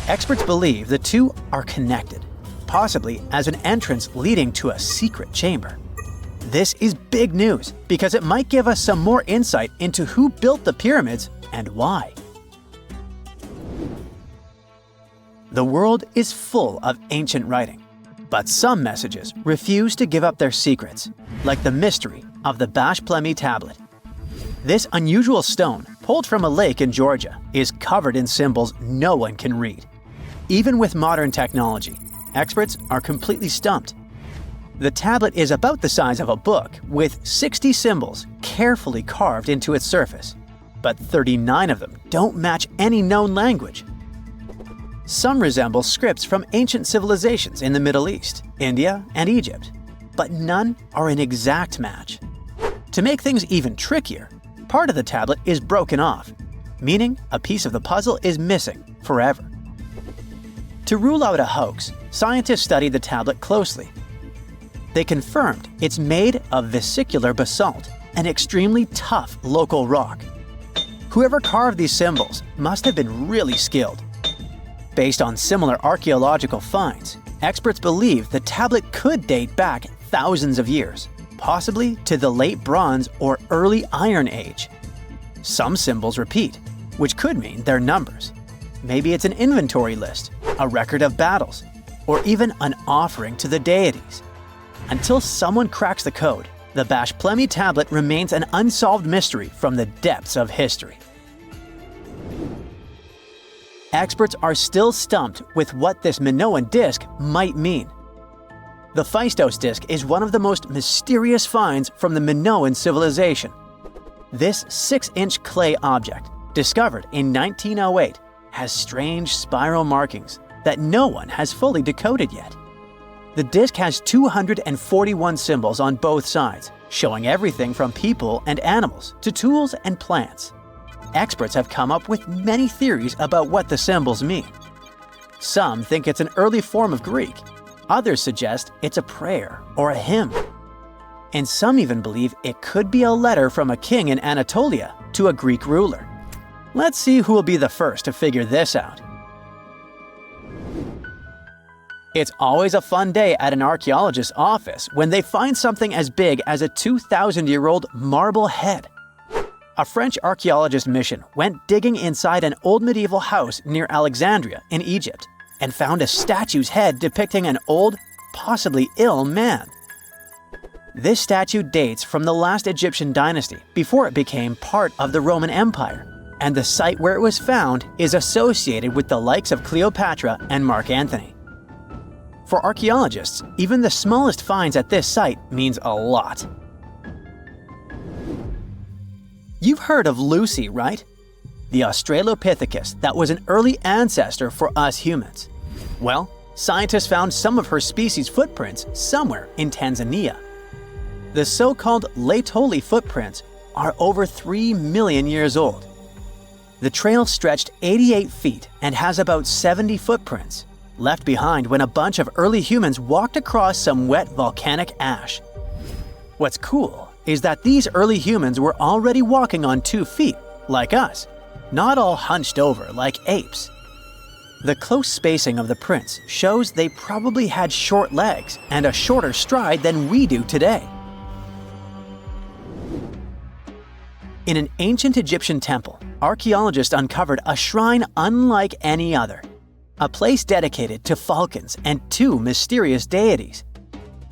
Experts believe the two are connected, possibly as an entrance leading to a secret chamber. This is big news because it might give us some more insight into who built the pyramids and why. The world is full of ancient writing, but some messages refuse to give up their secrets, like the mystery of the Bashplemi tablet. This unusual stone, pulled from a lake in Georgia, is covered in symbols no one can read. Even with modern technology, experts are completely stumped. The tablet is about the size of a book, with 60 symbols carefully carved into its surface, but 39 of them don't match any known language. Some resemble scripts from ancient civilizations in the Middle East, India, and Egypt, but none are an exact match. To make things even trickier, part of the tablet is broken off, meaning a piece of the puzzle is missing forever. To rule out a hoax, scientists studied the tablet closely. They confirmed it's made of vesicular basalt, an extremely tough local rock. Whoever carved these symbols must have been really skilled. Based on similar archaeological finds, experts believe the tablet could date back thousands of years, possibly to the late Bronze or early Iron Age. Some symbols repeat, which could mean they're numbers. Maybe it's an inventory list, a record of battles, or even an offering to the deities. Until someone cracks the code, the Bashplemi tablet remains an unsolved mystery from the depths of history. Experts are still stumped with what this Minoan disk might mean. The Phaistos disc is one of the most mysterious finds from the Minoan civilization. This 6-inch clay object, discovered in 1908, has strange spiral markings that no one has fully decoded yet. The disc has 241 symbols on both sides, showing everything from people and animals to tools and plants. Experts have come up with many theories about what the symbols mean. Some think it's an early form of Greek. Others suggest it's a prayer or a hymn. And some even believe it could be a letter from a king in Anatolia to a Greek ruler. Let's see who will be the first to figure this out. It's always a fun day at an archaeologist's office when they find something as big as a 2,000-year-old marble head. A French archaeologist mission went digging inside an old medieval house near Alexandria in Egypt and found a statue's head depicting an old, possibly ill man. This statue dates from the last Egyptian dynasty before it became part of the Roman Empire, and the site where it was found is associated with the likes of Cleopatra and Mark Antony. For archaeologists, even the smallest finds at this site means a lot. You've heard of Lucy, right? The Australopithecus that was an early ancestor for us humans. Well, scientists found some of her species' footprints somewhere in Tanzania. The so-called Laetoli footprints are over 3 million years old. The trail stretched 88 feet and has about 70 footprints, left behind when a bunch of early humans walked across some wet volcanic ash. What's cool is that these early humans were already walking on 2 feet, like us, not all hunched over like apes. The close spacing of the prints shows they probably had short legs and a shorter stride than we do today. In an ancient Egyptian temple, archaeologists uncovered a shrine unlike any other, a place dedicated to falcons and 2 mysterious deities.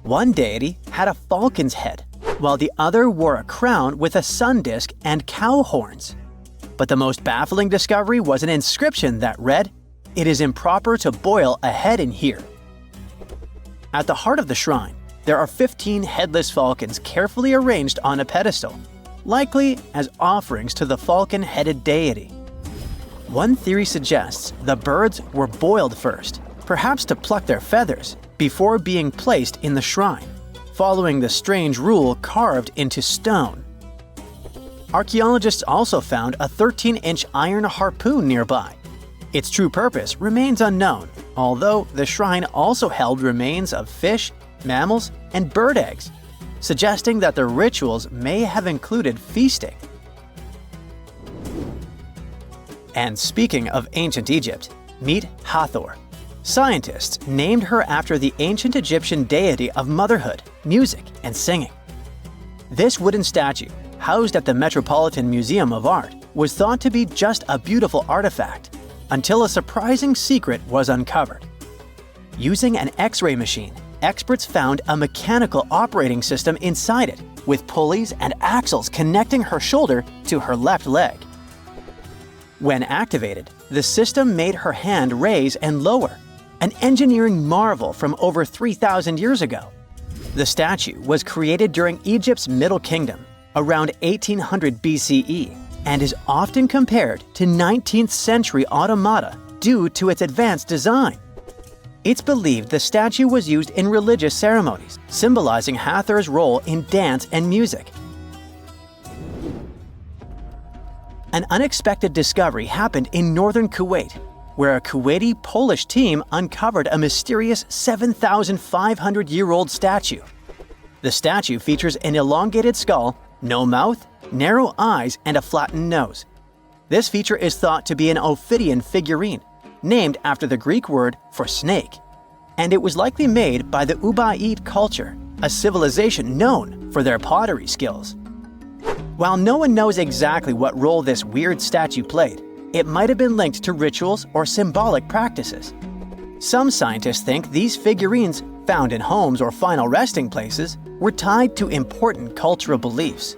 One deity had a falcon's head, while the other wore a crown with a sun disk and cow horns. But the most baffling discovery was an inscription that read, "It is improper to boil a head in here." At the heart of the shrine, there are 15 headless falcons carefully arranged on a pedestal, likely as offerings to the falcon-headed deity. One theory suggests the birds were boiled first, perhaps to pluck their feathers, before being placed in the shrine, following the strange rule carved into stone. Archaeologists also found a 13-inch iron harpoon nearby. Its true purpose remains unknown, although the shrine also held remains of fish, mammals, and bird eggs, suggesting that the rituals may have included feasting. And speaking of ancient Egypt, meet Hathor. Scientists named her after the ancient Egyptian deity of motherhood, music, and singing. This wooden statue, housed at the Metropolitan Museum of Art, was thought to be just a beautiful artifact, until a surprising secret was uncovered. Using an X-ray machine, experts found a mechanical operating system inside it, with pulleys and axles connecting her shoulder to her left leg. When activated, the system made her hand raise and lower, an engineering marvel from over 3,000 years ago. The statue was created during Egypt's Middle Kingdom, around 1800 BCE, and is often compared to 19th century automata due to its advanced design. It's believed the statue was used in religious ceremonies, symbolizing Hathor's role in dance and music. An unexpected discovery happened in northern Kuwait, where a Kuwaiti-Polish team uncovered a mysterious 7,500-year-old statue. The statue features an elongated skull, no mouth, narrow eyes, and a flattened nose. This feature is thought to be an Ophidian figurine, named after the Greek word for snake, and it was likely made by the Ubaid culture, a civilization known for their pottery skills. While no one knows exactly what role this weird statue played, it might have been linked to rituals or symbolic practices. Some scientists think these figurines, found in homes or final resting places, were tied to important cultural beliefs.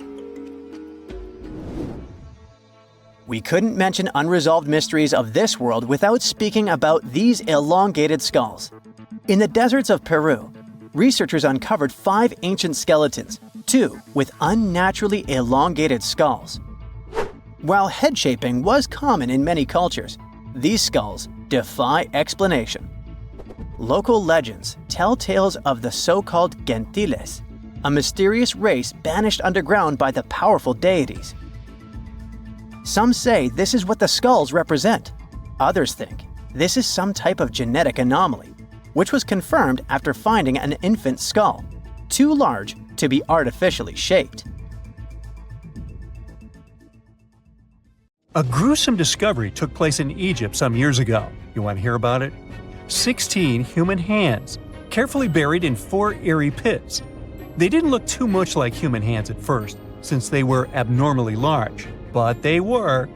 We couldn't mention unresolved mysteries of this world without speaking about these elongated skulls. In the deserts of Peru, researchers uncovered 5 ancient skeletons, 2 with unnaturally elongated skulls. While head shaping was common in many cultures, these skulls defy explanation. Local legends tell tales of the so-called gentiles, a mysterious race banished underground by the powerful deities. Some say this is what the skulls represent. Others think this is some type of genetic anomaly, which was confirmed after finding an infant skull, too large to be artificially shaped. A gruesome discovery took place in Egypt some years ago. You want to hear about it? 16 human hands, carefully buried in 4 eerie pits. They didn't look too much like human hands at first, since they were abnormally large, but they were.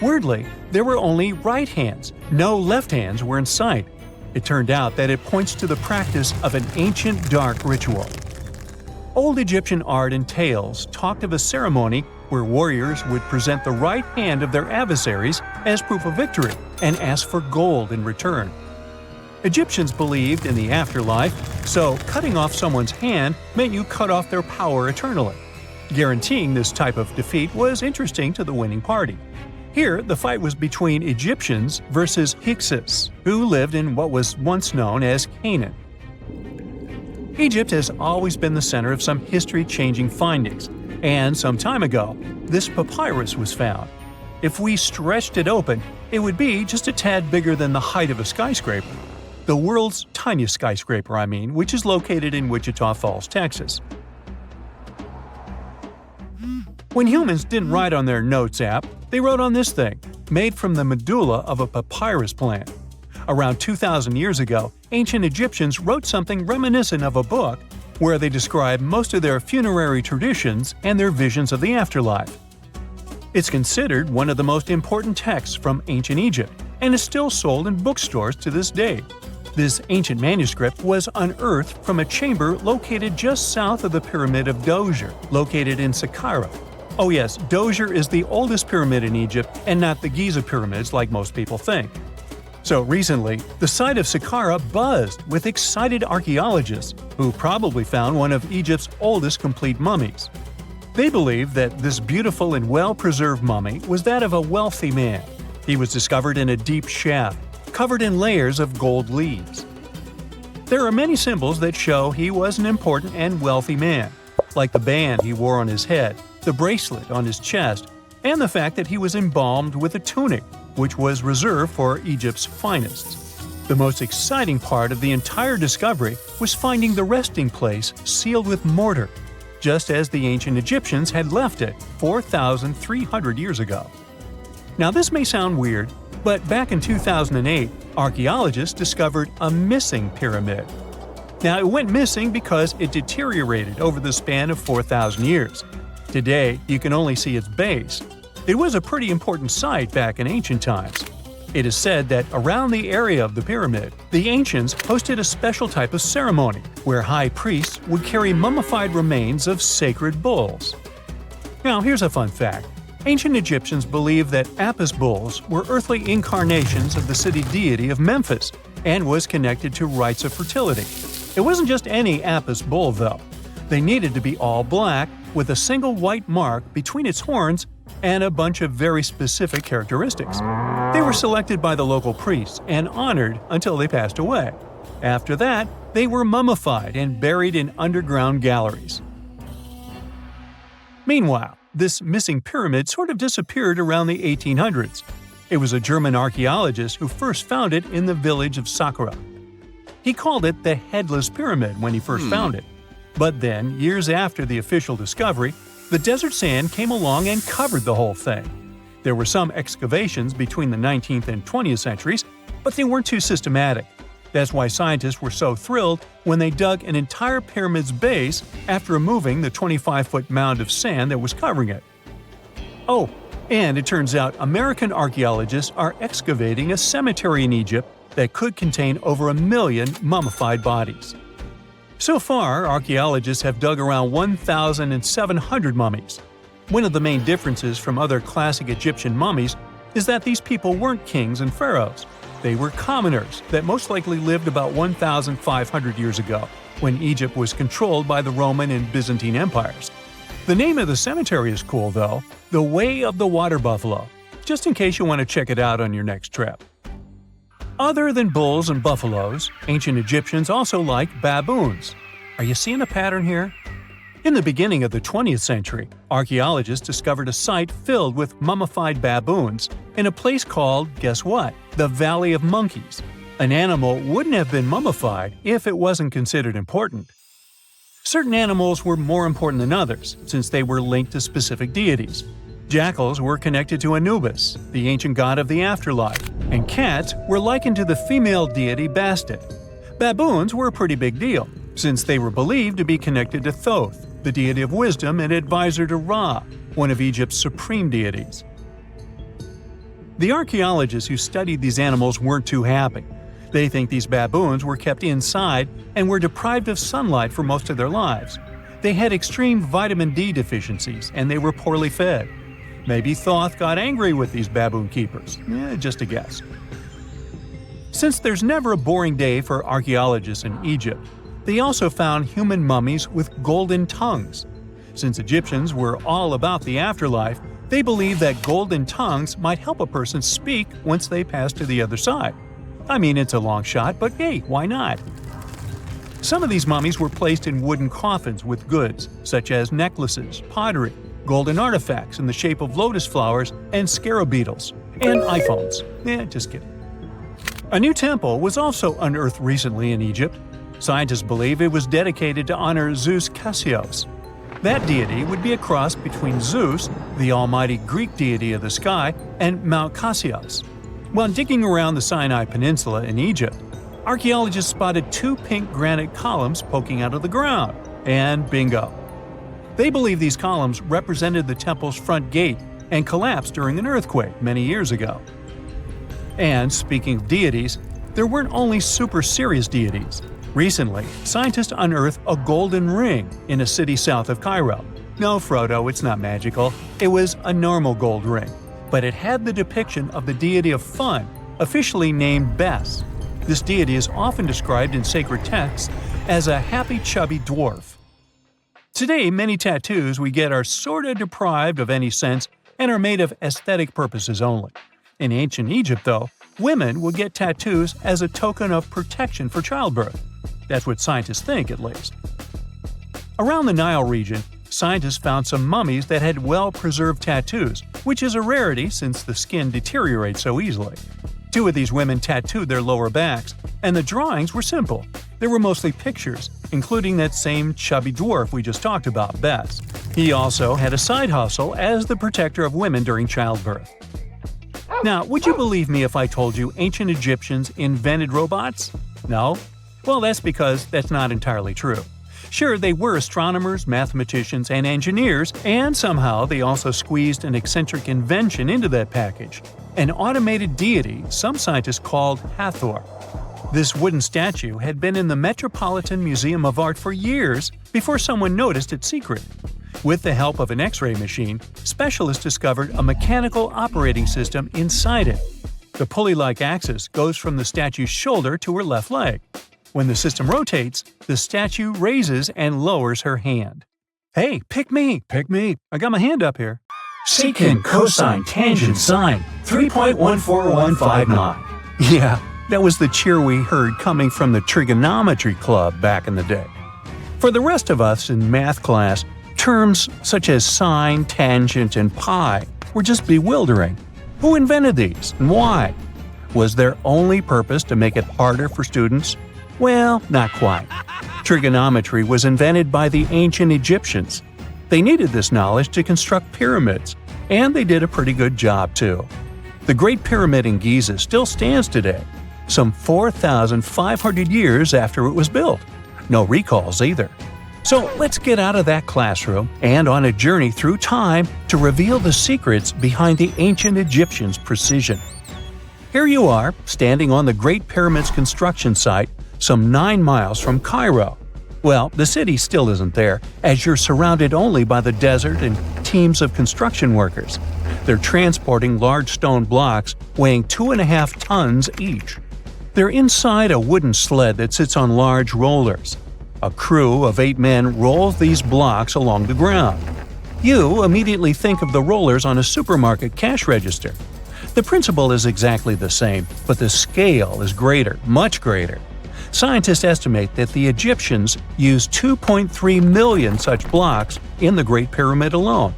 Weirdly, there were only right hands. No left hands were in sight. It turned out that it points to the practice of an ancient dark ritual. Old Egyptian art and tales talked of a ceremony where warriors would present the right hand of their adversaries as proof of victory and ask for gold in return. Egyptians believed in the afterlife, so cutting off someone's hand meant you cut off their power eternally. Guaranteeing this type of defeat was interesting to the winning party. Here, the fight was between Egyptians versus Hyksos, who lived in what was once known as Canaan. Egypt has always been the center of some history-changing findings, and some time ago, this papyrus was found. If we stretched it open, it would be just a tad bigger than the height of a skyscraper. The world's tiniest skyscraper, which is located in Wichita Falls, Texas. When humans didn't write on their notes app, they wrote on this thing, made from the medulla of a papyrus plant. Around 2,000 years ago, ancient Egyptians wrote something reminiscent of a book where they describe most of their funerary traditions and their visions of the afterlife. It's considered one of the most important texts from ancient Egypt and is still sold in bookstores to this day. This ancient manuscript was unearthed from a chamber located just south of the Pyramid of Djoser, located in Saqqara. Oh yes, Djoser is the oldest pyramid in Egypt and not the Giza pyramids like most people think. So recently, the site of Saqqara buzzed with excited archaeologists who probably found one of Egypt's oldest complete mummies. They believe that this beautiful and well-preserved mummy was that of a wealthy man. He was discovered in a deep shaft, covered in layers of gold leaves. There are many symbols that show he was an important and wealthy man, like the band he wore on his head, the bracelet on his chest, and the fact that he was embalmed with a tunic, which was reserved for Egypt's finest. The most exciting part of the entire discovery was finding the resting place sealed with mortar, just as the ancient Egyptians had left it 4,300 years ago. Now this may sound weird, but back in 2008, archaeologists discovered a missing pyramid. Now it went missing because it deteriorated over the span of 4,000 years. Today, you can only see its base. It was a pretty important site back in ancient times. It is said that around the area of the pyramid, the ancients hosted a special type of ceremony where high priests would carry mummified remains of sacred bulls. Now here's a fun fact. Ancient Egyptians believed that Apis bulls were earthly incarnations of the city deity of Memphis and was connected to rites of fertility. It wasn't just any Apis bull, though. They needed to be all black, with a single white mark between its horns and a bunch of very specific characteristics. They were selected by the local priests and honored until they passed away. After that, they were mummified and buried in underground galleries. Meanwhile, this missing pyramid sort of disappeared around the 1800s. It was a German archaeologist who first found it in the village of Saqqara. He called it the Headless Pyramid when he first found it. But then, years after the official discovery, the desert sand came along and covered the whole thing. There were some excavations between the 19th and 20th centuries, but they weren't too systematic. That's why scientists were so thrilled when they dug an entire pyramid's base after removing the 25-foot mound of sand that was covering it. Oh, and it turns out American archaeologists are excavating a cemetery in Egypt that could contain over 1 million mummified bodies. So far, archaeologists have dug around 1,700 mummies. One of the main differences from other classic Egyptian mummies is that these people weren't kings and pharaohs. They were commoners that most likely lived about 1,500 years ago, when Egypt was controlled by the Roman and Byzantine empires. The name of the cemetery is cool, though, the Way of the Water Buffalo, just in case you want to check it out on your next trip. Other than bulls and buffaloes, ancient Egyptians also liked baboons. Are you seeing a pattern here? In the beginning of the 20th century, archaeologists discovered a site filled with mummified baboons in a place called, guess what? The Valley of Monkeys. An animal wouldn't have been mummified if it wasn't considered important. Certain animals were more important than others, since they were linked to specific deities. Jackals were connected to Anubis, the ancient god of the afterlife, and cats were likened to the female deity Bastet. Baboons were a pretty big deal, since they were believed to be connected to Thoth, the deity of wisdom and advisor to Ra, one of Egypt's supreme deities. The archaeologists who studied these animals weren't too happy. They think these baboons were kept inside and were deprived of sunlight for most of their lives. They had extreme vitamin D deficiencies and they were poorly fed. Maybe Thoth got angry with these baboon keepers. Just a guess. Since there's never a boring day for archaeologists in Egypt, they also found human mummies with golden tongues. Since Egyptians were all about the afterlife, they believed that golden tongues might help a person speak once they pass to the other side. I mean, it's a long shot, but hey, why not? Some of these mummies were placed in wooden coffins with goods, such as necklaces, pottery, golden artifacts in the shape of lotus flowers and scarab beetles, and iPhones. Just kidding. A new temple was also unearthed recently in Egypt. Scientists believe it was dedicated to honor Zeus Cassios. That deity would be a cross between Zeus, the almighty Greek deity of the sky, and Mount Cassios. While digging around the Sinai Peninsula in Egypt, archaeologists spotted two pink granite columns poking out of the ground, and bingo. They believe these columns represented the temple's front gate and collapsed during an earthquake many years ago. And speaking of deities, there weren't only super serious deities. Recently, scientists unearthed a golden ring in a city south of Cairo. No, Frodo, it's not magical. It was a normal gold ring, but it had the depiction of the deity of fun, officially named Bes. This deity is often described in sacred texts as a happy chubby dwarf. Today, many tattoos we get are sorta deprived of any sense and are made of aesthetic purposes only. In ancient Egypt, though, women would get tattoos as a token of protection for childbirth. That's what scientists think, at least. Around the Nile region, scientists found some mummies that had well-preserved tattoos, which is a rarity since the skin deteriorates so easily. Two of these women tattooed their lower backs, and the drawings were simple. They were mostly pictures, including that same chubby dwarf we just talked about, Bes. He also had a side hustle as the protector of women during childbirth. Now, would you believe me if I told you ancient Egyptians invented robots? No? Well, that's because that's not entirely true. Sure, they were astronomers, mathematicians, and engineers, and somehow they also squeezed an eccentric invention into that package. An automated deity some scientists called Hathor. This wooden statue had been in the Metropolitan Museum of Art for years before someone noticed its secret. With the help of an X-ray machine, specialists discovered a mechanical operating system inside it. The pulley-like axis goes from the statue's shoulder to her left leg. When the system rotates, the statue raises and lowers her hand. Hey, pick me! I got my hand up here. Secant, cosine, tangent, sine, 3.14159. Yeah, that was the cheer we heard coming from the trigonometry club back in the day. For the rest of us in math class, terms such as sine, tangent, and pi were just bewildering. Who invented these and why? Was their only purpose to make it harder for students? Well, not quite. Trigonometry was invented by the ancient Egyptians. They needed this knowledge to construct pyramids, and they did a pretty good job too. The Great Pyramid in Giza still stands today, some 4,500 years after it was built. No recalls either. So let's get out of that classroom and on a journey through time to reveal the secrets behind the ancient Egyptians' precision. Here you are, standing on the Great Pyramid's construction site, some 9 miles from Cairo. Well, the city still isn't there, as you're surrounded only by the desert and teams of construction workers. They're transporting large stone blocks weighing 2.5 tons each. They're inside a wooden sled that sits on large rollers. A crew of 8 men rolls these blocks along the ground. You immediately think of the rollers on a supermarket cash register. The principle is exactly the same, but the scale is greater, much greater. Scientists estimate that the Egyptians used 2.3 million such blocks in the Great Pyramid alone.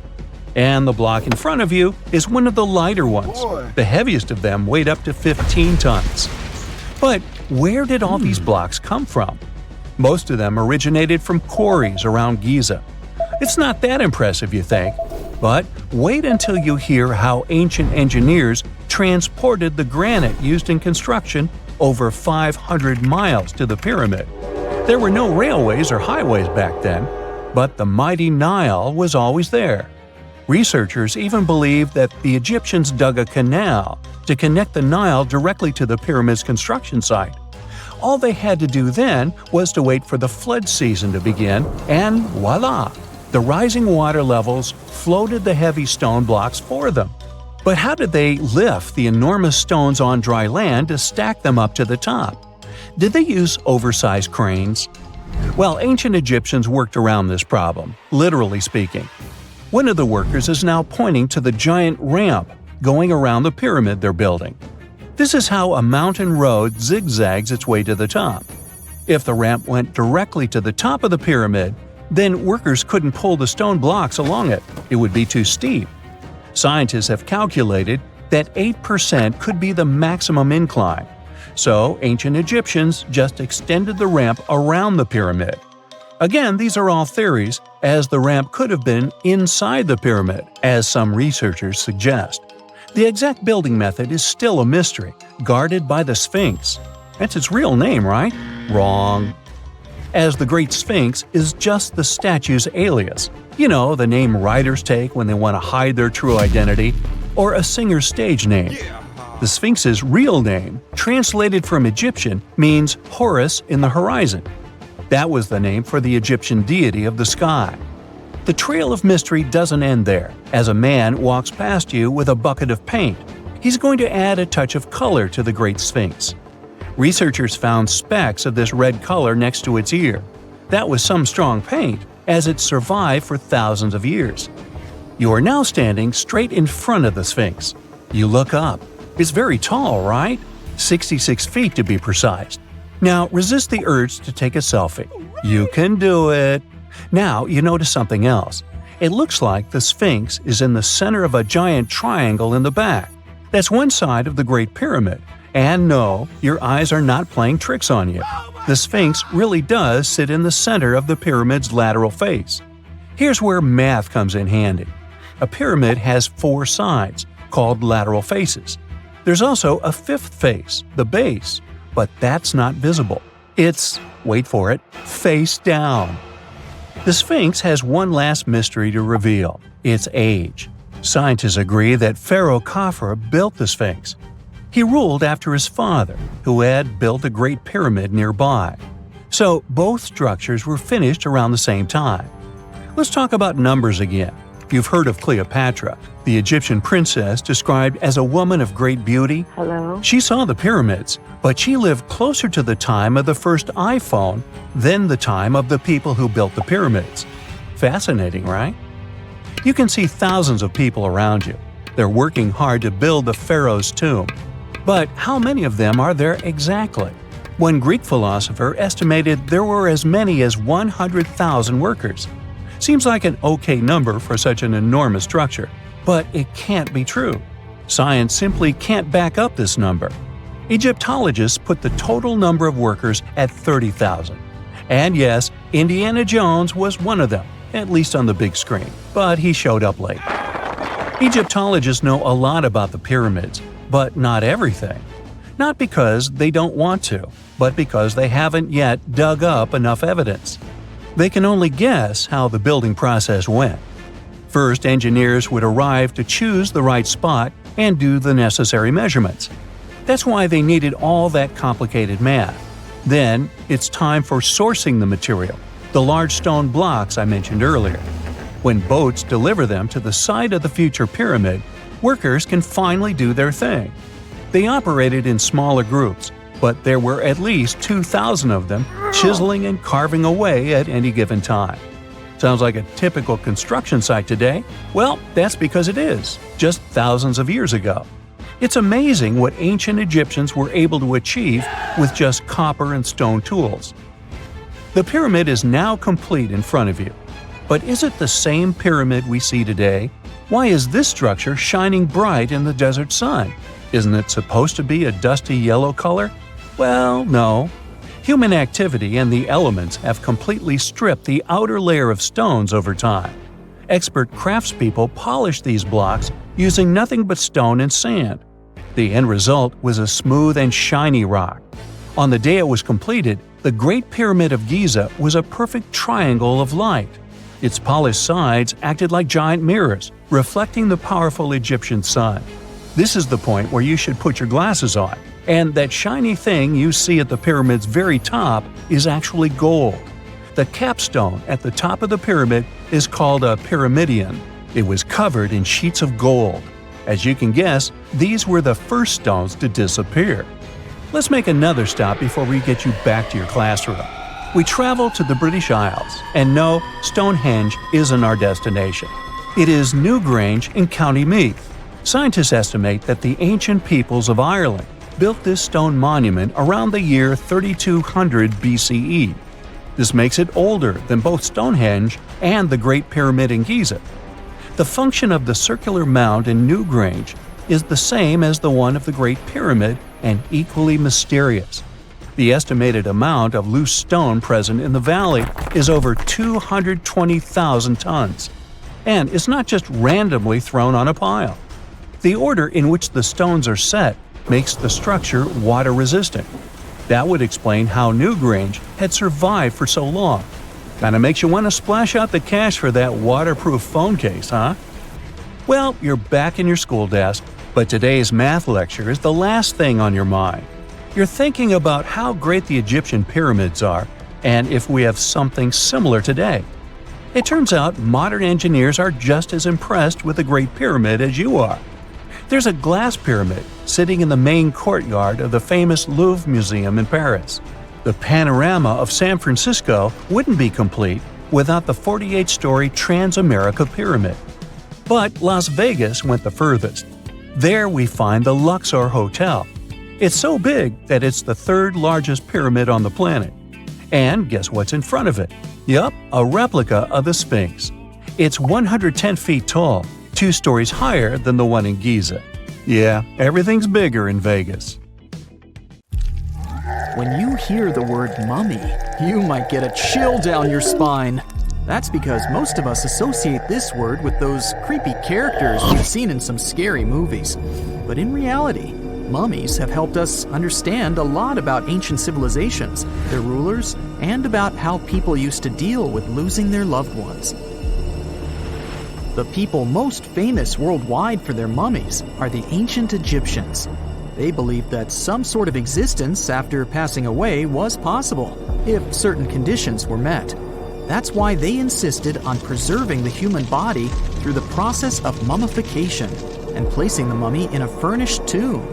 And the block in front of you is one of the lighter ones. The heaviest of them weighed up to 15 tons. But where did all these blocks come from? Most of them originated from quarries around Giza. It's not that impressive, you think, but wait until you hear how ancient engineers transported the granite used in construction over 500 miles to the pyramid. There were no railways or highways back then, but the mighty Nile was always there. Researchers even believe that the Egyptians dug a canal to connect the Nile directly to the pyramid's construction site. All they had to do then was to wait for the flood season to begin, and voila! The rising water levels floated the heavy stone blocks for them. But how did they lift the enormous stones on dry land to stack them up to the top? Did they use oversized cranes? Well, ancient Egyptians worked around this problem, literally speaking. One of the workers is now pointing to the giant ramp going around the pyramid they're building. This is how a mountain road zigzags its way to the top. If the ramp went directly to the top of the pyramid, then workers couldn't pull the stone blocks along it. It would be too steep. Scientists have calculated that 8% could be the maximum incline. So ancient Egyptians just extended the ramp around the pyramid. Again, these are all theories, as the ramp could have been inside the pyramid, as some researchers suggest. The exact building method is still a mystery, guarded by the Sphinx. That's its real name, right? Wrong. As the Great Sphinx is just the statue's alias. You know, the name writers take when they want to hide their true identity, or a singer's stage name. The Sphinx's real name, translated from Egyptian, means Horus in the horizon. That was the name for the Egyptian deity of the sky. The trail of mystery doesn't end there. As a man walks past you with a bucket of paint, he's going to add a touch of color to the Great Sphinx. Researchers found specks of this red color next to its ear. That was some strong paint, as it survived for thousands of years. You are now standing straight in front of the Sphinx. You look up. It's very tall, right? 66 feet to be precise. Now resist the urge to take a selfie. You can do it. Now you notice something else. It looks like the Sphinx is in the center of a giant triangle in the back. That's one side of the Great Pyramid. And no, your eyes are not playing tricks on you. The Sphinx really does sit in the center of the pyramid's lateral face. Here's where math comes in handy. A pyramid has 4 sides, called lateral faces. There's also a 5th face, the base, but that's not visible. It's, wait for it, face down. The Sphinx has one last mystery to reveal: its age. Scientists agree that Pharaoh Khafre built the Sphinx. He ruled after his father, who had built a great pyramid nearby. So both structures were finished around the same time. Let's talk about numbers again. You've heard of Cleopatra, the Egyptian princess described as a woman of great beauty. Hello? She saw the pyramids, but she lived closer to the time of the first iPhone than the time of the people who built the pyramids. Fascinating, right? You can see thousands of people around you. They're working hard to build the pharaoh's tomb. But how many of them are there exactly? One Greek philosopher estimated there were as many as 100,000 workers. Seems like an okay number for such an enormous structure, but it can't be true. Science simply can't back up this number. Egyptologists put the total number of workers at 30,000. And yes, Indiana Jones was one of them, at least on the big screen, but he showed up late. Egyptologists know a lot about the pyramids, but not everything. Not because they don't want to, but because they haven't yet dug up enough evidence. They can only guess how the building process went. First, engineers would arrive to choose the right spot and do the necessary measurements. That's why they needed all that complicated math. Then, it's time for sourcing the material, the large stone blocks I mentioned earlier. When boats deliver them to the site of the future pyramid, workers can finally do their thing. They operated in smaller groups, but there were at least 2,000 of them chiseling and carving away at any given time. Sounds like a typical construction site today? Well, that's because it is, just thousands of years ago. It's amazing what ancient Egyptians were able to achieve with just copper and stone tools. The pyramid is now complete in front of you. But is it the same pyramid we see today? Why is this structure shining bright in the desert sun? Isn't it supposed to be a dusty yellow color? Well, no. Human activity and the elements have completely stripped the outer layer of stones over time. Expert craftspeople polished these blocks using nothing but stone and sand. The end result was a smooth and shiny rock. On the day it was completed, the Great Pyramid of Giza was a perfect triangle of light. Its polished sides acted like giant mirrors, reflecting the powerful Egyptian sun. This is the point where you should put your glasses on, and that shiny thing you see at the pyramid's very top is actually gold. The capstone at the top of the pyramid is called a pyramidion. It was covered in sheets of gold. As you can guess, these were the first stones to disappear. Let's make another stop before we get you back to your classroom. We travel to the British Isles, and no, Stonehenge isn't our destination. It is Newgrange in County Meath. Scientists estimate that the ancient peoples of Ireland built this stone monument around the year 3200 BCE. This makes it older than both Stonehenge and the Great Pyramid in Giza. The function of the circular mound in Newgrange is the same as the one of the Great Pyramid and equally mysterious. The estimated amount of loose stone present in the valley is over 220,000 tons. And it's not just randomly thrown on a pile. The order in which the stones are set makes the structure water-resistant. That would explain how Newgrange had survived for so long. Kinda makes you want to splash out the cash for that waterproof phone case, huh? Well, you're back in your school desk, but today's math lecture is the last thing on your mind. You're thinking about how great the Egyptian pyramids are, and if we have something similar today. It turns out modern engineers are just as impressed with the Great Pyramid as you are. There's a glass pyramid sitting in the main courtyard of the famous Louvre Museum in Paris. The panorama of San Francisco wouldn't be complete without the 48-story Transamerica Pyramid. But Las Vegas went the furthest. There we find the Luxor Hotel. It's so big that it's the third largest pyramid on the planet. And guess what's in front of it? Yup, a replica of the Sphinx. It's 110 feet tall, 2 stories higher than the one in Giza. Yeah, everything's bigger in Vegas. When you hear the word mummy, you might get a chill down your spine. That's because most of us associate this word with those creepy characters we've seen in some scary movies. But in reality, mummies have helped us understand a lot about ancient civilizations, their rulers, and about how people used to deal with losing their loved ones. The people most famous worldwide for their mummies are the ancient Egyptians. They believed that some sort of existence after passing away was possible, if certain conditions were met. That's why they insisted on preserving the human body through the process of mummification and placing the mummy in a furnished tomb,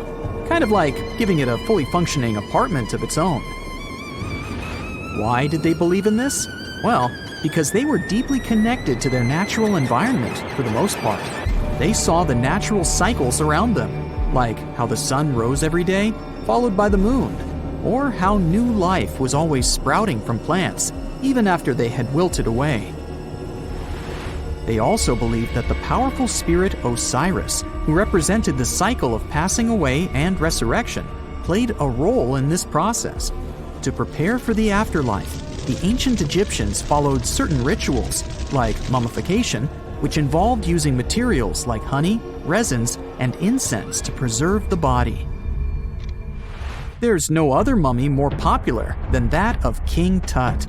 kind of like giving it a fully functioning apartment of its own. Why did they believe in this? Well, because they were deeply connected to their natural environment for the most part. They saw the natural cycles around them, like how the sun rose every day, followed by the moon, or how new life was always sprouting from plants, even after they had wilted away. They also believed that the powerful spirit Osiris, who represented the cycle of passing away and resurrection, played a role in this process. To prepare for the afterlife, the ancient Egyptians followed certain rituals, like mummification, which involved using materials like honey, resins, and incense to preserve the body. There's no other mummy more popular than that of King Tut.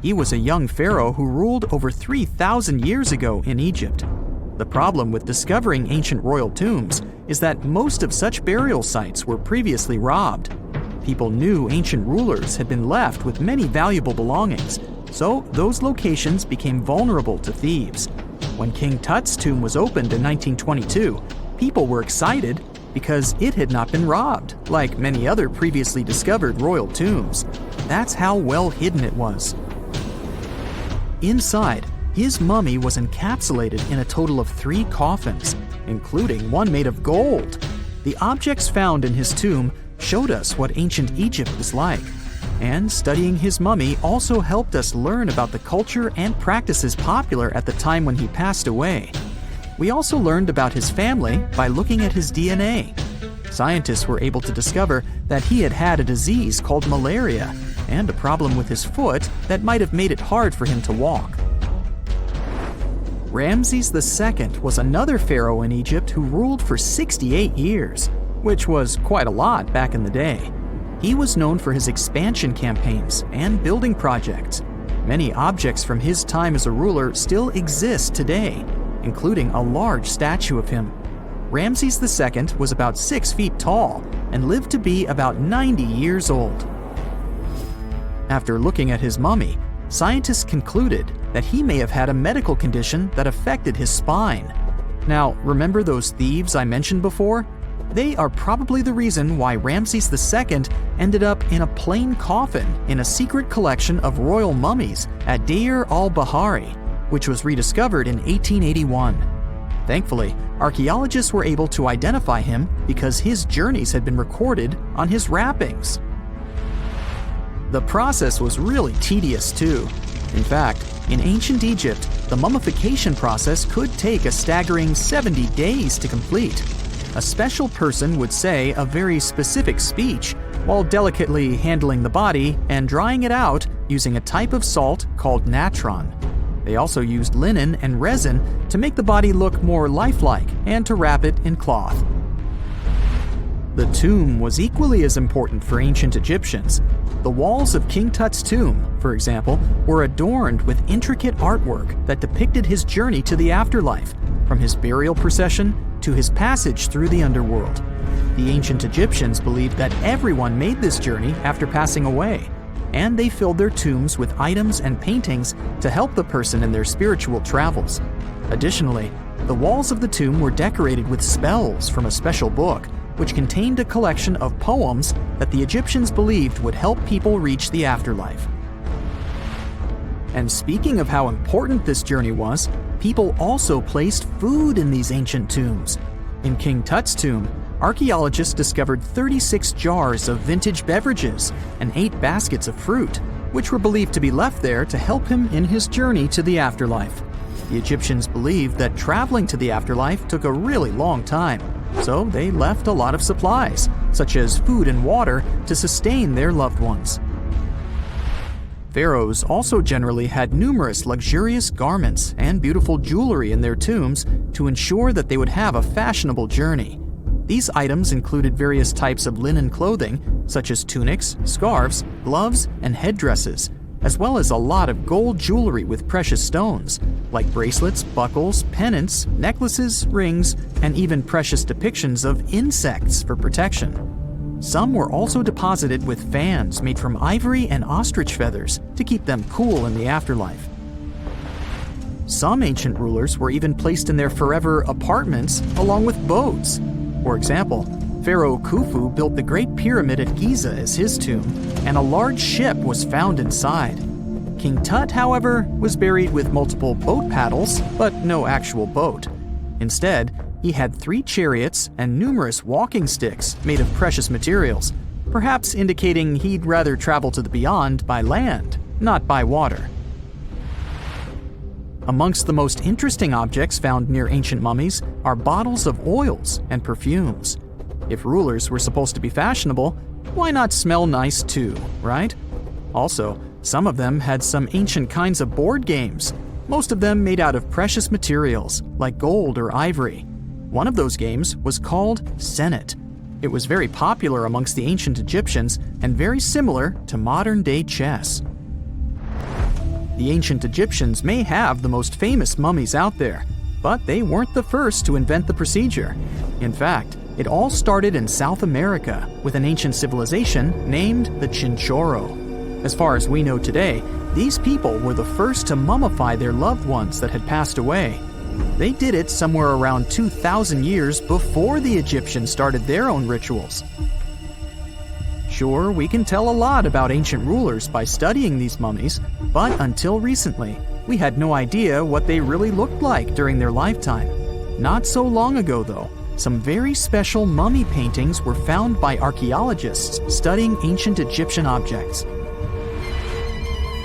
He was a young pharaoh who ruled over 3,000 years ago in Egypt. The problem with discovering ancient royal tombs is that most of such burial sites were previously robbed. People knew ancient rulers had been left with many valuable belongings, so those locations became vulnerable to thieves. When King Tut's tomb was opened in 1922, People were excited because it had not been robbed, like many other previously discovered royal tombs. That's how well hidden it was. Inside, his mummy was encapsulated in a total of 3 coffins, including one made of gold. The objects found in his tomb showed us what ancient Egypt was like, and studying his mummy also helped us learn about the culture and practices popular at the time when he passed away. We also learned about his family by looking at his DNA. Scientists were able to discover that he had had a disease called malaria and a problem with his foot that might have made it hard for him to walk. Ramses II was another pharaoh in Egypt who ruled for 68 years, which was quite a lot back in the day. He was known for his expansion campaigns and building projects. Many objects from his time as a ruler still exist today, including a large statue of him. Ramses II was about 6 feet tall and lived to be about 90 years old. After looking at his mummy, scientists concluded that he may have had a medical condition that affected his spine. Now, remember those thieves I mentioned before? They are probably the reason why Ramses II ended up in a plain coffin in a secret collection of royal mummies at Deir al-Bahari, which was rediscovered in 1881. Thankfully, archaeologists were able to identify him because his journeys had been recorded on his wrappings. The process was really tedious too. In fact, in ancient Egypt, the mummification process could take a staggering 70 days to complete. A special person would say a very specific speech while delicately handling the body and drying it out using a type of salt called natron. They also used linen and resin to make the body look more lifelike and to wrap it in cloth. The tomb was equally as important for ancient Egyptians. The walls of King Tut's tomb, for example, were adorned with intricate artwork that depicted his journey to the afterlife, from his burial procession to his passage through the underworld. The ancient Egyptians believed that everyone made this journey after passing away, and they filled their tombs with items and paintings to help the person in their spiritual travels. Additionally, the walls of the tomb were decorated with spells from a special book, which contained a collection of poems that the Egyptians believed would help people reach the afterlife. And speaking of how important this journey was, people also placed food in these ancient tombs. In King Tut's tomb, archaeologists discovered 36 jars of vintage beverages and 8 baskets of fruit, which were believed to be left there to help him in his journey to the afterlife. The Egyptians believed that traveling to the afterlife took a really long time, so they left a lot of supplies, such as food and water, to sustain their loved ones. Pharaohs also generally had numerous luxurious garments and beautiful jewelry in their tombs to ensure that they would have a fashionable journey. These items included various types of linen clothing, such as tunics, scarves, gloves, and headdresses, as well as a lot of gold jewelry with precious stones, like bracelets, buckles, pendants, necklaces, rings, and even precious depictions of insects for protection. Some were also deposited with fans made from ivory and ostrich feathers to keep them cool in the afterlife. Some ancient rulers were even placed in their forever apartments along with boats. For example, Pharaoh Khufu built the Great Pyramid at Giza as his tomb, and a large ship was found inside. King Tut, however, was buried with multiple boat paddles, but no actual boat. Instead, he had 3 chariots and numerous walking sticks made of precious materials, perhaps indicating he'd rather travel to the beyond by land, not by water. Amongst the most interesting objects found near ancient mummies are bottles of oils and perfumes. If rulers were supposed to be fashionable, why not smell nice too, right? Also, some of them had some ancient kinds of board games, most of them made out of precious materials like gold or ivory. One of those games was called Senet. It was very popular amongst the ancient Egyptians and very similar to modern-day chess. The ancient Egyptians may have the most famous mummies out there, but they weren't the first to invent the procedure. In fact, it all started in South America with an ancient civilization named the Chinchorro. As far as we know today, these people were the first to mummify their loved ones that had passed away. They did it somewhere around 2,000 years before the Egyptians started their own rituals. Sure, we can tell a lot about ancient rulers by studying these mummies, but until recently, we had no idea what they really looked like during their lifetime. Not so long ago, though, some very special mummy paintings were found by archaeologists studying ancient Egyptian objects.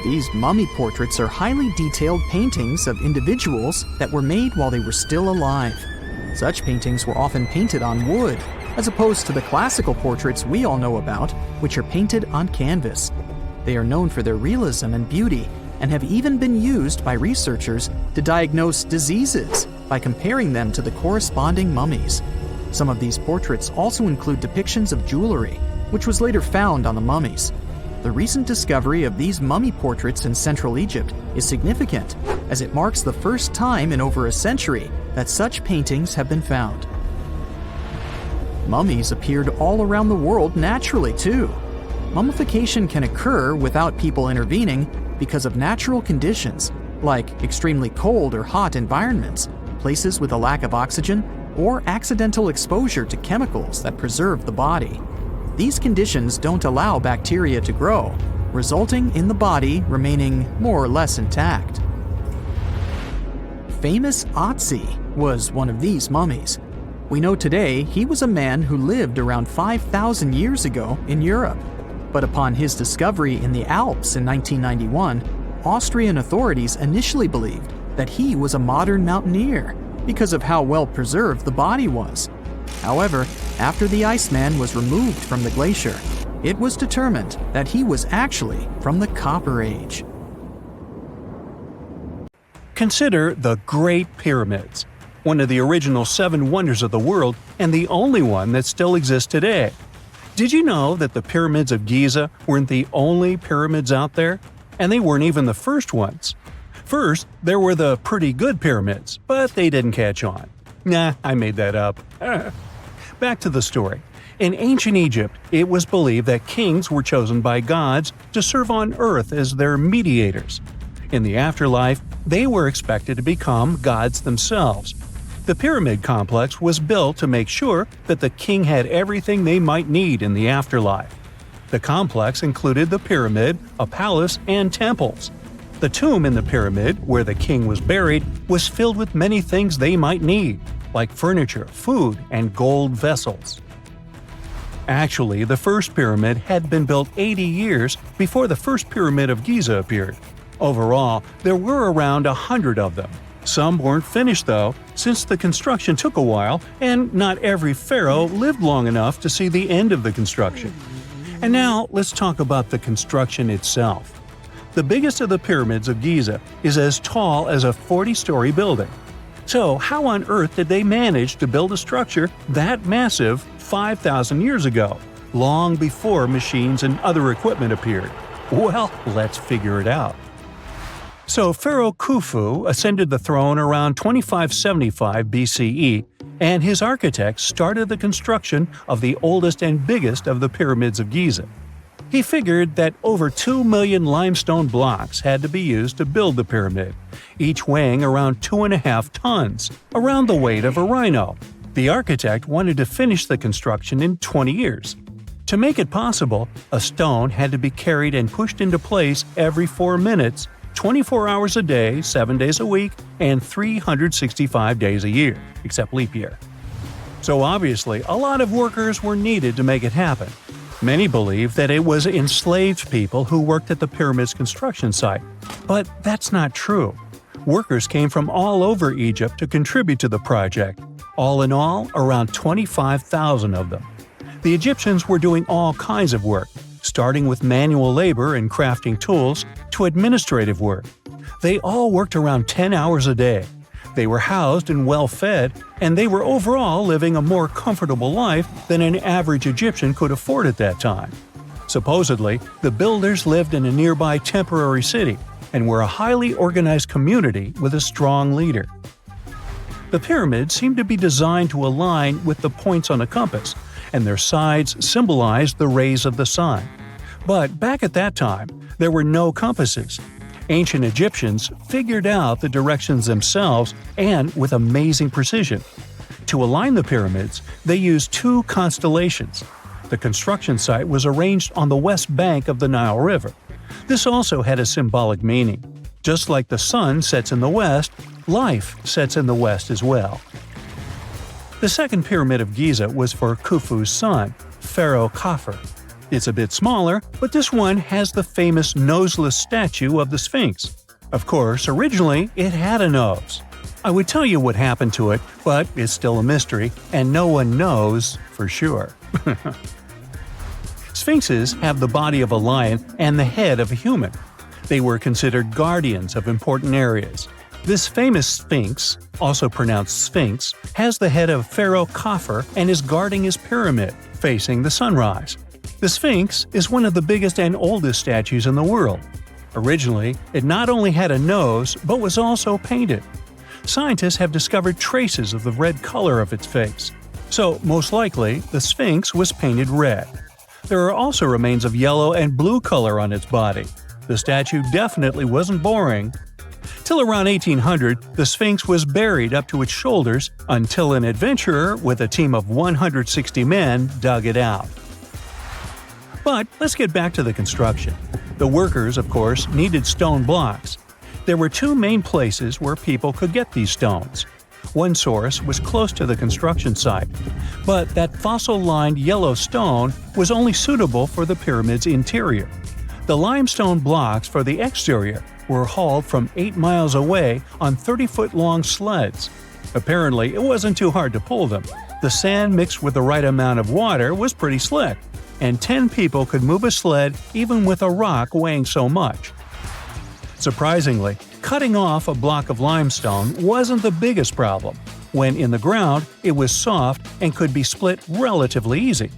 These mummy portraits are highly detailed paintings of individuals that were made while they were still alive. Such paintings were often painted on wood, as opposed to the classical portraits we all know about, which are painted on canvas. They are known for their realism and beauty, and have even been used by researchers to diagnose diseases by comparing them to the corresponding mummies. Some of these portraits also include depictions of jewelry, which was later found on the mummies. The recent discovery of these mummy portraits in Central Egypt is significant, as it marks the first time in over a century that such paintings have been found. Mummies appeared all around the world naturally, too. Mummification can occur without people intervening because of natural conditions, like extremely cold or hot environments, places with a lack of oxygen, or accidental exposure to chemicals that preserve the body. These conditions don't allow bacteria to grow, resulting in the body remaining more or less intact. Famous Otzi was one of these mummies. We know today he was a man who lived around 5,000 years ago in Europe. But upon his discovery in the Alps in 1991, Austrian authorities initially believed that he was a modern mountaineer because of how well preserved the body was. However, after the Iceman was removed from the glacier, it was determined that he was actually from the Copper Age. Consider the Great Pyramids, one of the original 7 wonders of the world and the only one that still exists today. Did you know that the pyramids of Giza weren't the only pyramids out there? And they weren't even the first ones. First, there were the pretty good pyramids, but they didn't catch on. Nah, I made that up. Back to the story. In ancient Egypt, it was believed that kings were chosen by gods to serve on earth as their mediators. In the afterlife, they were expected to become gods themselves. The pyramid complex was built to make sure that the king had everything they might need in the afterlife. The complex included the pyramid, a palace, and temples. The tomb in the pyramid, where the king was buried, was filled with many things they might need, like furniture, food, and gold vessels. Actually, the first pyramid had been built 80 years before the first pyramid of Giza appeared. Overall, there were around 100 of them. Some weren't finished though, since the construction took a while and not every pharaoh lived long enough to see the end of the construction. And now let's talk about the construction itself. The biggest of the pyramids of Giza is as tall as a 40-story building. So how on earth did they manage to build a structure that massive 5,000 years ago, long before machines and other equipment appeared? Well, let's figure it out. So Pharaoh Khufu ascended the throne around 2575 BCE, and his architects started the construction of the oldest and biggest of the pyramids of Giza. He figured that over 2 million limestone blocks had to be used to build the pyramid, each weighing around 2.5 tons, around the weight of a rhino. The architect wanted to finish the construction in 20 years. To make it possible, a stone had to be carried and pushed into place every 4 minutes, 24 hours a day, 7 days a week, and 365 days a year, except leap year. So obviously, a lot of workers were needed to make it happen. Many believe that it was enslaved people who worked at the pyramid's construction site, but that's not true. Workers came from all over Egypt to contribute to the project. All in all, around 25,000 of them. The Egyptians were doing all kinds of work, starting with manual labor and crafting tools to administrative work. They all worked around 10 hours a day. They were housed and well fed, and they were overall living a more comfortable life than an average Egyptian could afford at that time. Supposedly, the builders lived in a nearby temporary city and were a highly organized community with a strong leader. The pyramids seemed to be designed to align with the points on a compass, and their sides symbolized the rays of the sun. But back at that time, there were no compasses. Ancient Egyptians figured out the directions themselves and with amazing precision. To align the pyramids, they used two constellations. The construction site was arranged on the west bank of the Nile River. This also had a symbolic meaning. Just like the sun sets in the west, life sets in the west as well. The second pyramid of Giza was for Khufu's son, Pharaoh Khafre. It's a bit smaller, but this one has the famous noseless statue of the Sphinx. Of course, originally it had a nose. I would tell you what happened to it, but it's still a mystery, and no one knows for sure. Sphinxes have the body of a lion and the head of a human. They were considered guardians of important areas. This famous Sphinx, also pronounced Sphinx, has the head of Pharaoh Khafre and is guarding his pyramid, facing the sunrise. The Sphinx is one of the biggest and oldest statues in the world. Originally, it not only had a nose, but was also painted. Scientists have discovered traces of the red color of its face. So, most likely, the Sphinx was painted red. There are also remains of yellow and blue color on its body. The statue definitely wasn't boring. Till around 1800, the Sphinx was buried up to its shoulders until an adventurer with a team of 160 men dug it out. But let's get back to the construction. The workers, of course, needed stone blocks. There were two main places where people could get these stones. One source was close to the construction site, but that fossil-lined yellow stone was only suitable for the pyramid's interior. The limestone blocks for the exterior were hauled from 8 miles away on 30-foot-long sleds. Apparently, it wasn't too hard to pull them. The sand mixed with the right amount of water was pretty slick, and 10 people could move a sled even with a rock weighing so much. Surprisingly, cutting off a block of limestone wasn't the biggest problem. When in the ground, it was soft and could be split relatively easy.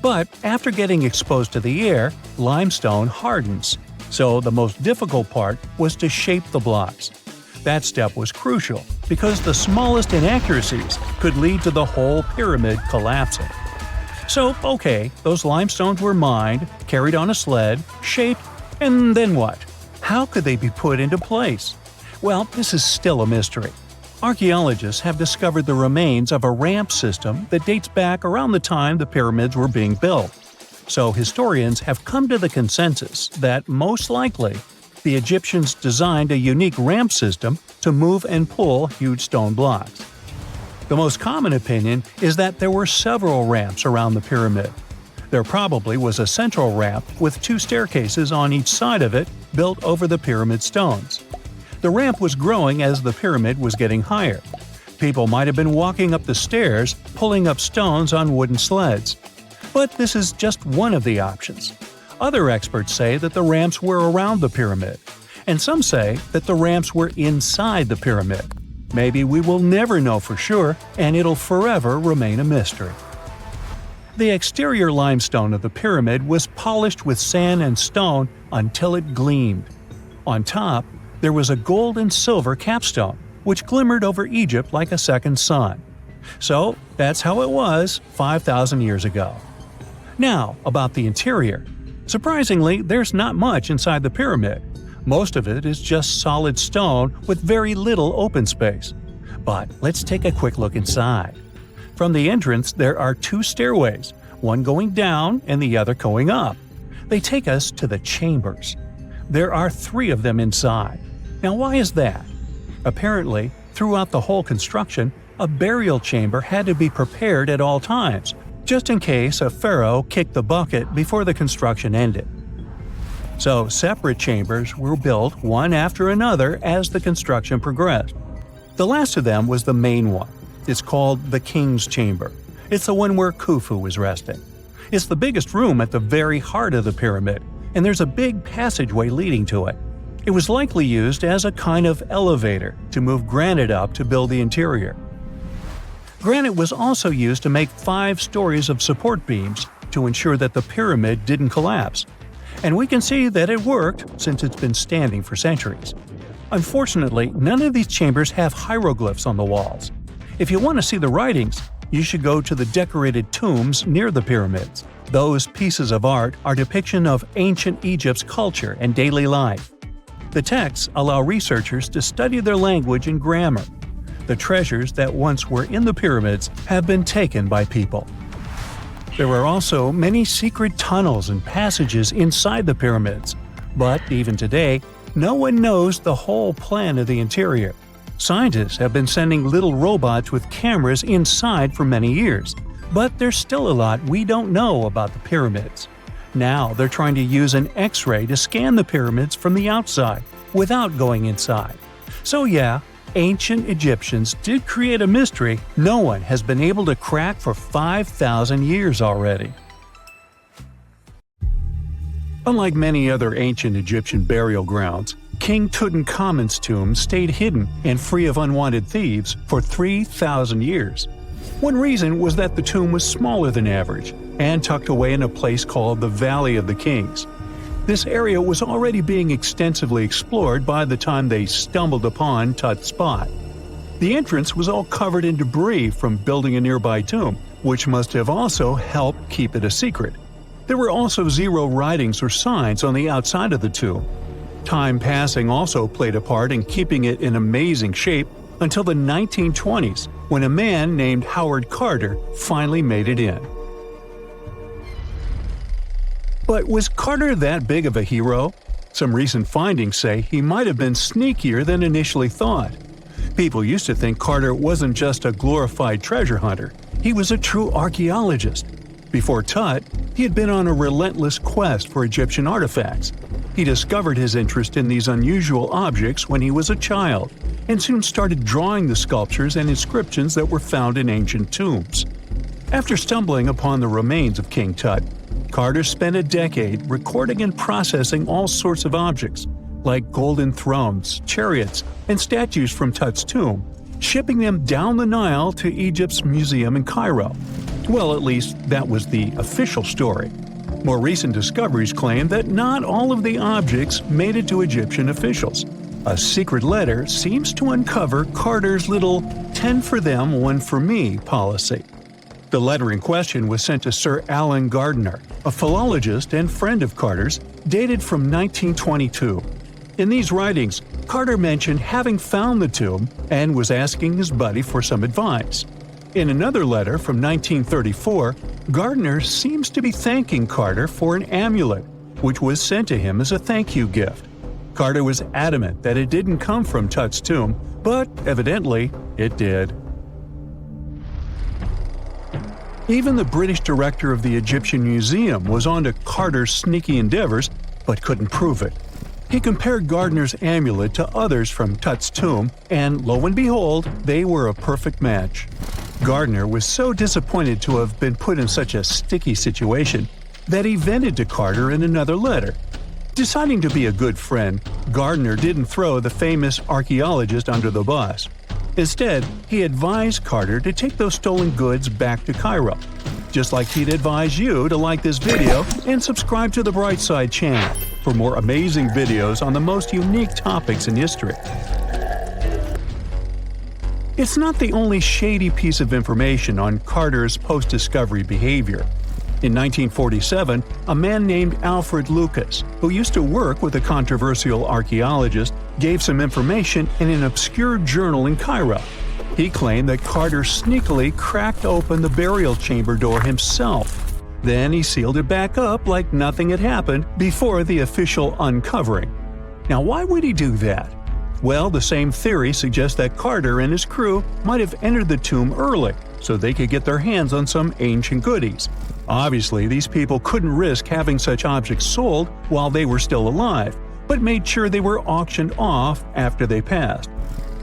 But after getting exposed to the air, limestone hardens. So the most difficult part was to shape the blocks. That step was crucial because the smallest inaccuracies could lead to the whole pyramid collapsing. So, okay, those limestones were mined, carried on a sled, shaped, and then what? How could they be put into place? Well, this is still a mystery. Archaeologists have discovered the remains of a ramp system that dates back around the time the pyramids were being built. So historians have come to the consensus that, most likely, the Egyptians designed a unique ramp system to move and pull huge stone blocks. The most common opinion is that there were several ramps around the pyramid. There probably was a central ramp with 2 staircases on each side of it built over the pyramid stones. The ramp was growing as the pyramid was getting higher. People might have been walking up the stairs, pulling up stones on wooden sleds. But this is just one of the options. Other experts say that the ramps were around the pyramid, and some say that the ramps were inside the pyramid. Maybe we will never know for sure, and it'll forever remain a mystery. The exterior limestone of the pyramid was polished with sand and stone until it gleamed. On top, there was a gold and silver capstone, which glimmered over Egypt like a second sun. So, that's how it was 5,000 years ago. Now, about the interior. Surprisingly, there's not much inside the pyramid. Most of it is just solid stone with very little open space. But let's take a quick look inside. From the entrance, there are 2 stairways, one going down and the other going up. They take us to the chambers. There are 3 of them inside. Now, why is that? Apparently, throughout the whole construction, a burial chamber had to be prepared at all times, just in case a pharaoh kicked the bucket before the construction ended. So, separate chambers were built one after another as the construction progressed. The last of them was the main one. It's called the King's Chamber. It's the one where Khufu was resting. It's the biggest room at the very heart of the pyramid, and there's a big passageway leading to it. It was likely used as a kind of elevator to move granite up to build the interior. Granite was also used to make 5 stories of support beams to ensure that the pyramid didn't collapse. And we can see that it worked since it's been standing for centuries. Unfortunately, none of these chambers have hieroglyphs on the walls. If you want to see the writings, you should go to the decorated tombs near the pyramids. Those pieces of art are depiction of ancient Egypt's culture and daily life. The texts allow researchers to study their language and grammar. The treasures that once were in the pyramids have been taken by people. There are also many secret tunnels and passages inside the pyramids, but even today, no one knows the whole plan of the interior. Scientists have been sending little robots with cameras inside for many years, but there's still a lot we don't know about the pyramids. Now they're trying to use an X-ray to scan the pyramids from the outside without going inside. So yeah, ancient Egyptians did create a mystery no one has been able to crack for 5,000 years already. Unlike many other ancient Egyptian burial grounds, King Tutankhamun's tomb stayed hidden and free of unwanted thieves for 3,000 years. One reason was that the tomb was smaller than average and tucked away in a place called the Valley of the Kings. This area was already being extensively explored by the time they stumbled upon Tut's spot. The entrance was all covered in debris from building a nearby tomb, which must have also helped keep it a secret. There were also zero writings or signs on the outside of the tomb. Time passing also played a part in keeping it in amazing shape until the 1920s, when a man named Howard Carter finally made it in. But was Carter that big of a hero? Some recent findings say he might have been sneakier than initially thought. People used to think Carter wasn't just a glorified treasure hunter, he was a true archaeologist. Before Tut, he had been on a relentless quest for Egyptian artifacts. He discovered his interest in these unusual objects when he was a child, and soon started drawing the sculptures and inscriptions that were found in ancient tombs. After stumbling upon the remains of King Tut, Carter spent a decade recording and processing all sorts of objects, like golden thrones, chariots, and statues from Tut's tomb, shipping them down the Nile to Egypt's museum in Cairo. Well, at least that was the official story. More recent discoveries claim that not all of the objects made it to Egyptian officials. A secret letter seems to uncover Carter's little 10 for them, 1 for me policy. The letter in question was sent to Sir Alan Gardiner, a philologist and friend of Carter's, dated from 1922. In these writings, Carter mentioned having found the tomb and was asking his buddy for some advice. In another letter from 1934, Gardiner seems to be thanking Carter for an amulet, which was sent to him as a thank you gift. Carter was adamant that it didn't come from Tut's tomb, but evidently it did. Even the British director of the Egyptian Museum was onto Carter's sneaky endeavors, but couldn't prove it. He compared Gardiner's amulet to others from Tut's tomb, and lo and behold, they were a perfect match. Gardiner was so disappointed to have been put in such a sticky situation that he vented to Carter in another letter. Deciding to be a good friend, Gardiner didn't throw the famous archaeologist under the bus. Instead, he advised Carter to take those stolen goods back to Cairo, just like he'd advise you to like this video and subscribe to the Brightside channel for more amazing videos on the most unique topics in history. It's not the only shady piece of information on Carter's post-discovery behavior. In 1947, a man named Alfred Lucas, who used to work with a controversial archaeologist, gave some information in an obscure journal in Cairo. He claimed that Carter sneakily cracked open the burial chamber door himself. Then he sealed it back up like nothing had happened before the official uncovering. Now, why would he do that? Well, the same theory suggests that Carter and his crew might have entered the tomb early so they could get their hands on some ancient goodies. Obviously, these people couldn't risk having such objects sold while they were still alive, but made sure they were auctioned off after they passed.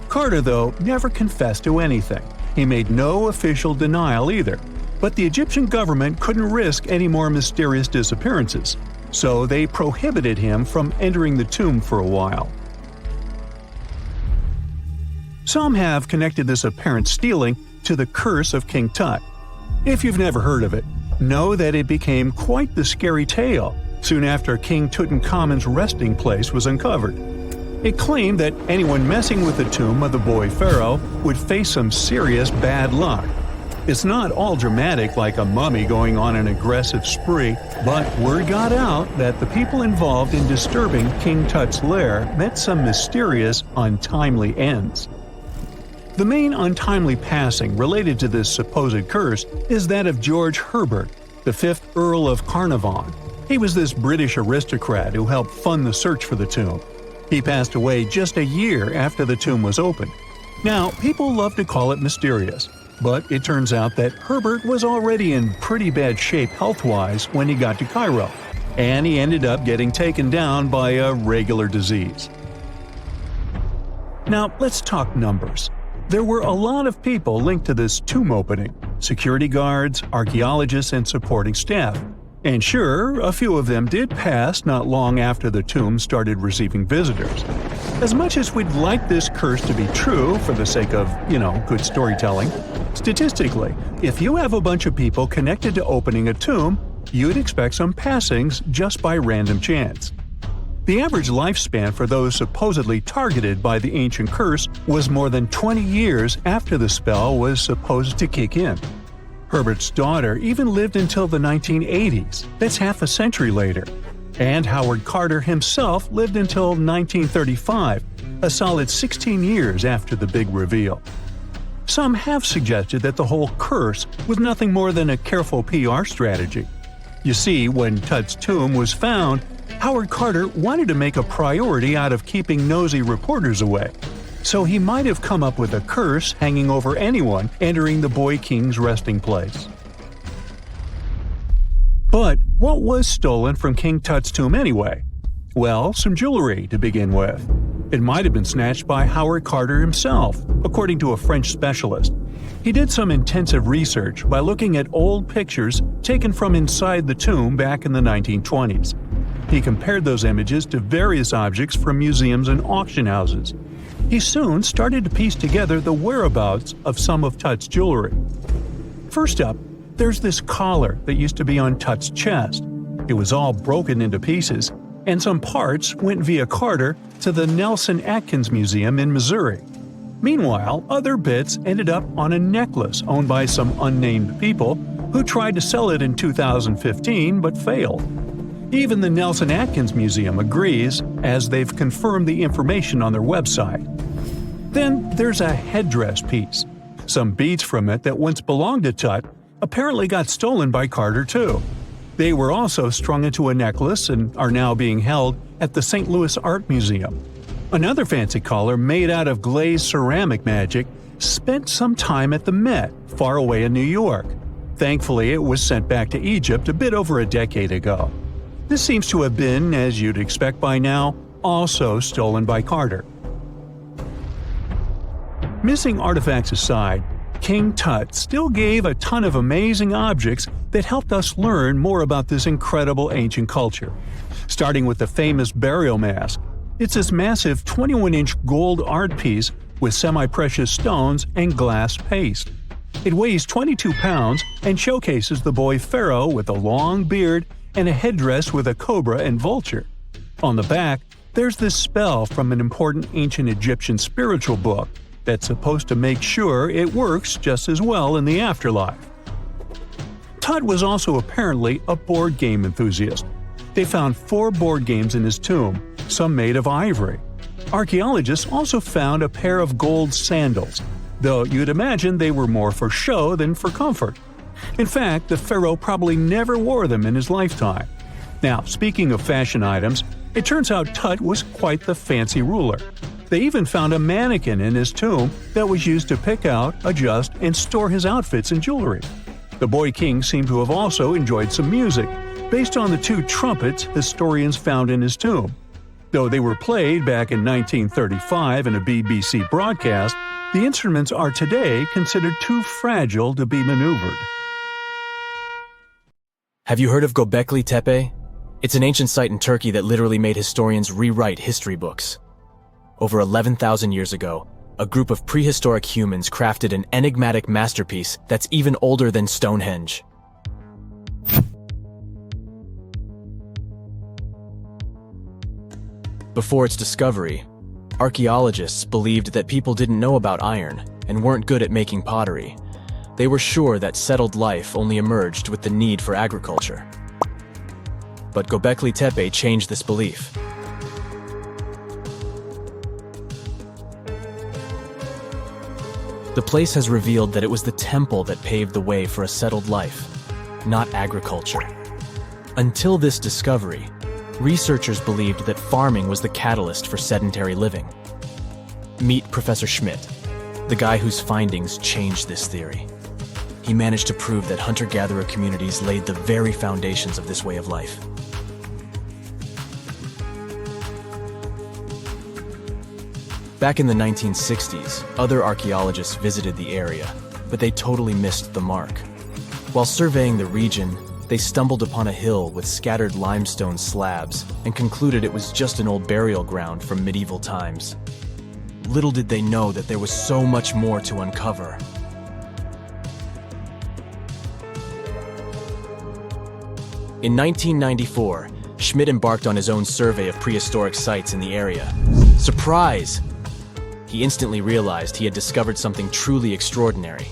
Carter, though, never confessed to anything. He made no official denial either, but the Egyptian government couldn't risk any more mysterious disappearances, so they prohibited him from entering the tomb for a while. Some have connected this apparent stealing to the curse of King Tut. If you've never heard of it, know that it became quite the scary tale soon after King Tutankhamun's resting place was uncovered. It claimed that anyone messing with the tomb of the boy pharaoh would face some serious bad luck. It's not all dramatic like a mummy going on an aggressive spree, but word got out that the people involved in disturbing King Tut's lair met some mysterious, untimely ends. The main untimely passing related to this supposed curse is that of George Herbert, the 5th Earl of Carnarvon. He was this British aristocrat who helped fund the search for the tomb. He passed away just a year after the tomb was opened. Now, people love to call it mysterious, but it turns out that Herbert was already in pretty bad shape health-wise when he got to Cairo, and he ended up getting taken down by a regular disease. Now, let's talk numbers. There were a lot of people linked to this tomb opening: security guards, archaeologists, and supporting staff. And sure, a few of them did pass not long after the tomb started receiving visitors. As much as we'd like this curse to be true for the sake of, good storytelling, statistically, if you have a bunch of people connected to opening a tomb, you'd expect some passings just by random chance. The average lifespan for those supposedly targeted by the ancient curse was more than 20 years after the spell was supposed to kick in. Herbert's daughter even lived until the 1980s, that's half a century later. And Howard Carter himself lived until 1935, a solid 16 years after the big reveal. Some have suggested that the whole curse was nothing more than a careful PR strategy. You see, when Tut's tomb was found, Howard Carter wanted to make a priority out of keeping nosy reporters away. So he might have come up with a curse hanging over anyone entering the boy king's resting place. But what was stolen from King Tut's tomb anyway? Well, some jewelry to begin with. It might have been snatched by Howard Carter himself, according to a French specialist. He did some intensive research by looking at old pictures taken from inside the tomb back in the 1920s. He compared those images to various objects from museums and auction houses. He soon started to piece together the whereabouts of some of Tut's jewelry. First up, there's this collar that used to be on Tut's chest. It was all broken into pieces, and some parts went via Carter to the Nelson Atkins Museum in Missouri. Meanwhile, other bits ended up on a necklace owned by some unnamed people who tried to sell it in 2015 but failed. Even the Nelson Atkins Museum agrees, as they've confirmed the information on their website. Then there's a headdress piece. Some beads from it that once belonged to Tut apparently got stolen by Carter too. They were also strung into a necklace and are now being held at the St. Louis Art Museum. Another fancy collar made out of glazed ceramic magic spent some time at the Met, far away in New York. Thankfully, it was sent back to Egypt a bit over a decade ago. This seems to have been, as you'd expect by now, also stolen by Carter. Missing artifacts aside, King Tut still gave a ton of amazing objects that helped us learn more about this incredible ancient culture. Starting with the famous burial mask. It's this massive 21-inch gold art piece with semi-precious stones and glass paste. It weighs 22 pounds and showcases the boy pharaoh with a long beard and a headdress with a cobra and vulture. On the back, there's this spell from an important ancient Egyptian spiritual book that's supposed to make sure it works just as well in the afterlife. Tut was also apparently a board game enthusiast. They found 4 board games in his tomb, some made of ivory. Archaeologists also found a pair of gold sandals, though you'd imagine they were more for show than for comfort. In fact, the pharaoh probably never wore them in his lifetime. Now, speaking of fashion items, it turns out Tut was quite the fancy ruler. They even found a mannequin in his tomb that was used to pick out, adjust, and store his outfits and jewelry. The boy king seemed to have also enjoyed some music, based on the 2 trumpets historians found in his tomb. Though they were played back in 1935 in a BBC broadcast, the instruments are today considered too fragile to be maneuvered. Have you heard of Gobekli Tepe? It's an ancient site in Turkey that literally made historians rewrite history books. Over 11,000 years ago, a group of prehistoric humans crafted an enigmatic masterpiece that's even older than Stonehenge. Before its discovery, archaeologists believed that people didn't know about iron and weren't good at making pottery. They were sure that settled life only emerged with the need for agriculture. But Gobekli Tepe changed this belief. The place has revealed that it was the temple that paved the way for a settled life, not agriculture. Until this discovery, researchers believed that farming was the catalyst for sedentary living. Meet Professor Schmidt, the guy whose findings changed this theory. He managed to prove that hunter-gatherer communities laid the very foundations of this way of life. Back in the 1960s, other archaeologists visited the area, but they totally missed the mark. While surveying the region, they stumbled upon a hill with scattered limestone slabs and concluded it was just an old burial ground from medieval times. Little did they know that there was so much more to uncover. In 1994, Schmidt embarked on his own survey of prehistoric sites in the area. Surprise! He instantly realized he had discovered something truly extraordinary.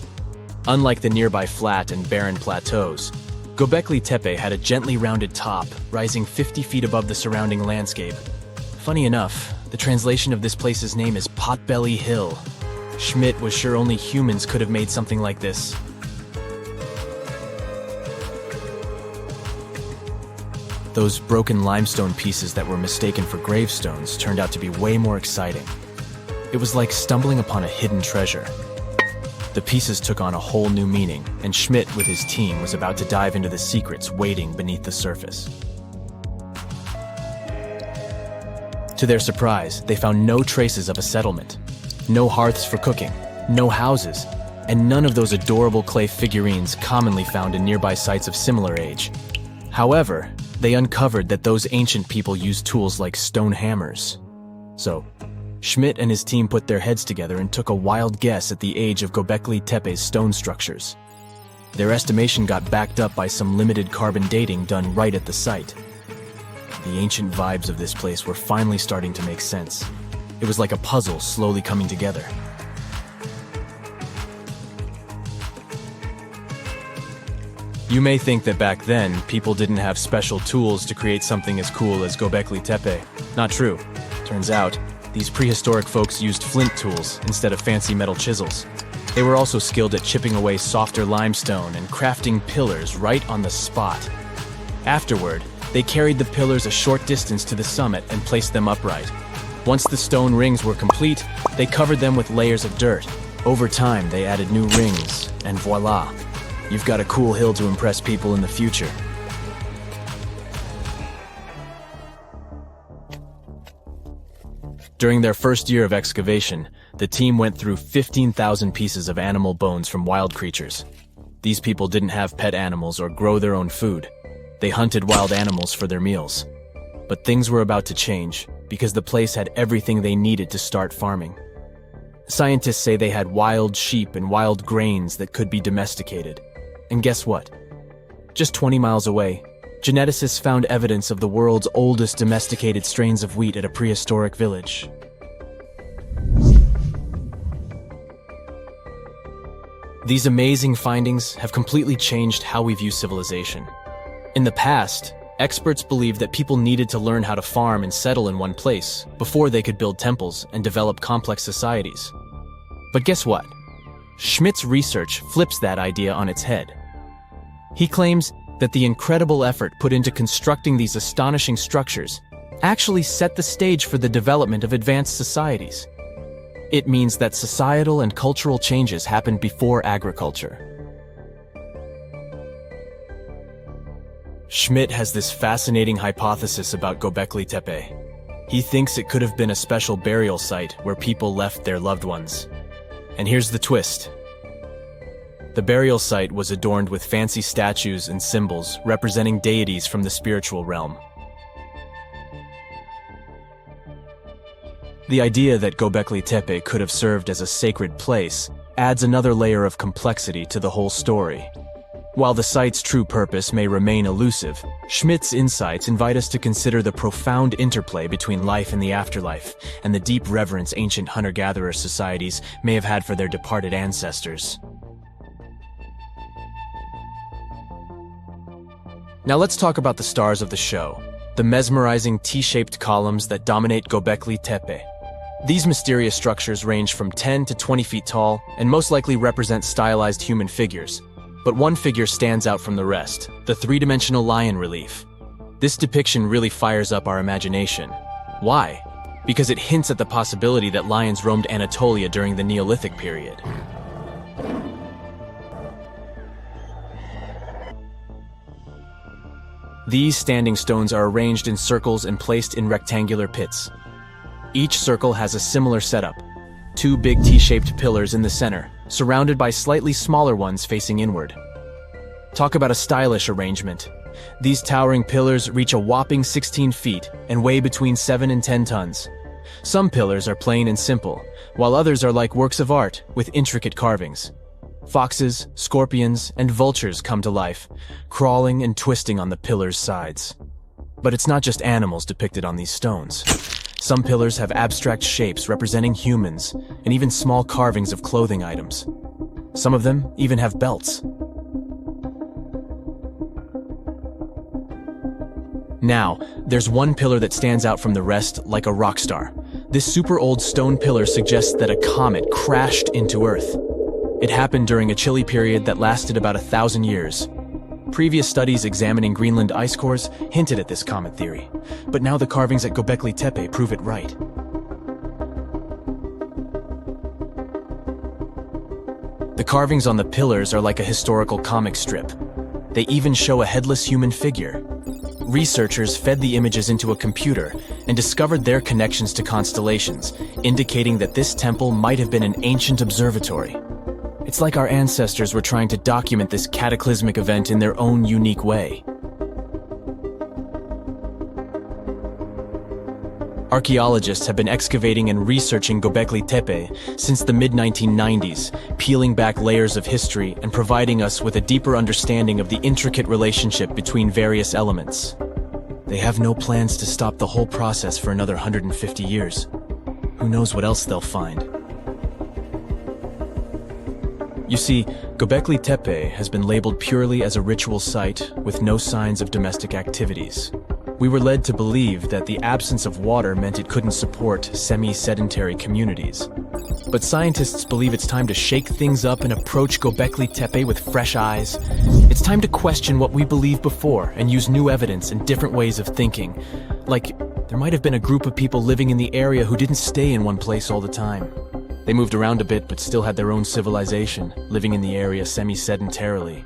Unlike the nearby flat and barren plateaus, Gobekli Tepe had a gently rounded top, rising 50 feet above the surrounding landscape. Funny enough, the translation of this place's name is Potbelly Hill. Schmidt was sure only humans could have made something like this. Those broken limestone pieces that were mistaken for gravestones turned out to be way more exciting. It was like stumbling upon a hidden treasure. The pieces took on a whole new meaning, and Schmidt with his team was about to dive into the secrets waiting beneath the surface. To their surprise, they found no traces of a settlement. No hearths for cooking, no houses, and none of those adorable clay figurines commonly found in nearby sites of similar age. However, they uncovered that those ancient people used tools like stone hammers. So, Schmidt and his team put their heads together and took a wild guess at the age of Gobekli Tepe's stone structures. Their estimation got backed up by some limited carbon dating done right at the site. The ancient vibes of this place were finally starting to make sense. It was like a puzzle slowly coming together. You may think that back then, people didn't have special tools to create something as cool as Gobekli Tepe. Not true. Turns out, these prehistoric folks used flint tools instead of fancy metal chisels. They were also skilled at chipping away softer limestone and crafting pillars right on the spot. Afterward, they carried the pillars a short distance to the summit and placed them upright. Once the stone rings were complete, they covered them with layers of dirt. Over time, they added new rings, and voila! You've got a cool hill to impress people in the future. During their first year of excavation, the team went through 15,000 pieces of animal bones from wild creatures. These people didn't have pet animals or grow their own food. They hunted wild animals for their meals. But things were about to change, because the place had everything they needed to start farming. Scientists say they had wild sheep and wild grains that could be domesticated. And guess what? Just 20 miles away, geneticists found evidence of the world's oldest domesticated strains of wheat at a prehistoric village. These amazing findings have completely changed how we view civilization. In the past, experts believed that people needed to learn how to farm and settle in one place before they could build temples and develop complex societies. But guess what? Schmidt's research flips that idea on its head. He claims that the incredible effort put into constructing these astonishing structures actually set the stage for the development of advanced societies. It means that societal and cultural changes happened before agriculture. Schmidt has this fascinating hypothesis about Gobekli Tepe. He thinks it could have been a special burial site where people left their loved ones. And here's the twist. The burial site was adorned with fancy statues and symbols representing deities from the spiritual realm. The idea that Gobekli Tepe could have served as a sacred place adds another layer of complexity to the whole story. While the site's true purpose may remain elusive, Schmidt's insights invite us to consider the profound interplay between life and the afterlife, and the deep reverence ancient hunter-gatherer societies may have had for their departed ancestors. Now let's talk about the stars of the show, the mesmerizing T-shaped columns that dominate Gobekli Tepe. These mysterious structures range from 10 to 20 feet tall and most likely represent stylized human figures. But one figure stands out from the rest, the three-dimensional lion relief. This depiction really fires up our imagination. Why? Because it hints at the possibility that lions roamed Anatolia during the Neolithic period. These standing stones are arranged in circles and placed in rectangular pits. Each circle has a similar setup. Two big T-shaped pillars in the center, surrounded by slightly smaller ones facing inward. Talk about a stylish arrangement. These towering pillars reach a whopping 16 feet and weigh between 7 and 10 tons. Some pillars are plain and simple, while others are like works of art with intricate carvings. Foxes, scorpions, and vultures come to life, crawling and twisting on the pillars' sides. But it's not just animals depicted on these stones. Some pillars have abstract shapes representing humans, and even small carvings of clothing items. Some of them even have belts. Now, there's one pillar that stands out from the rest like a rock star. This super old stone pillar suggests that a comet crashed into Earth. It happened during a chilly period that lasted about 1,000 years. Previous studies examining Greenland ice cores hinted at this comet theory, but now the carvings at Gobekli Tepe prove it right. The carvings on the pillars are like a historical comic strip. They even show a headless human figure. Researchers fed the images into a computer and discovered their connections to constellations, indicating that this temple might have been an ancient observatory. It's like our ancestors were trying to document this cataclysmic event in their own unique way. Archaeologists have been excavating and researching Gobekli Tepe since the mid-1990s, peeling back layers of history and providing us with a deeper understanding of the intricate relationship between various elements. They have no plans to stop the whole process for another 150 years. Who knows what else they'll find? You see, Gobekli Tepe has been labeled purely as a ritual site with no signs of domestic activities. We were led to believe that the absence of water meant it couldn't support semi-sedentary communities. But scientists believe it's time to shake things up and approach Gobekli Tepe with fresh eyes. It's time to question what we believed before and use new evidence and different ways of thinking. Like, there might have been a group of people living in the area who didn't stay in one place all the time. They moved around a bit but still had their own civilization, living in the area semi-sedentarily.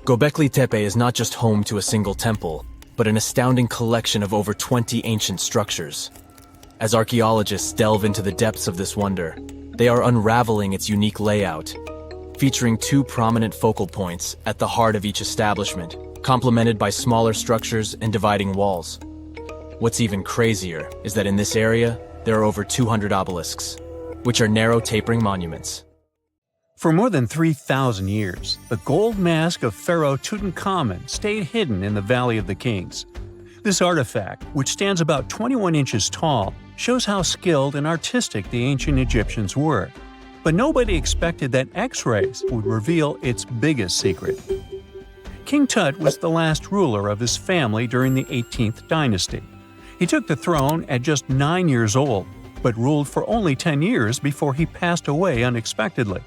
Gobekli Tepe is not just home to a single temple, but an astounding collection of over 20 ancient structures. As archaeologists delve into the depths of this wonder, they are unraveling its unique layout, featuring two prominent focal points at the heart of each establishment, complemented by smaller structures and dividing walls. What's even crazier is that in this area, there are over 200 obelisks, which are narrow tapering monuments. For more than 3,000 years, the gold mask of Pharaoh Tutankhamun stayed hidden in the Valley of the Kings. This artifact, which stands about 21 inches tall, shows how skilled and artistic the ancient Egyptians were. But nobody expected that X-rays would reveal its biggest secret. King Tut was the last ruler of his family during the 18th dynasty. He took the throne at just 9 years old, but ruled for only 10 years before he passed away unexpectedly.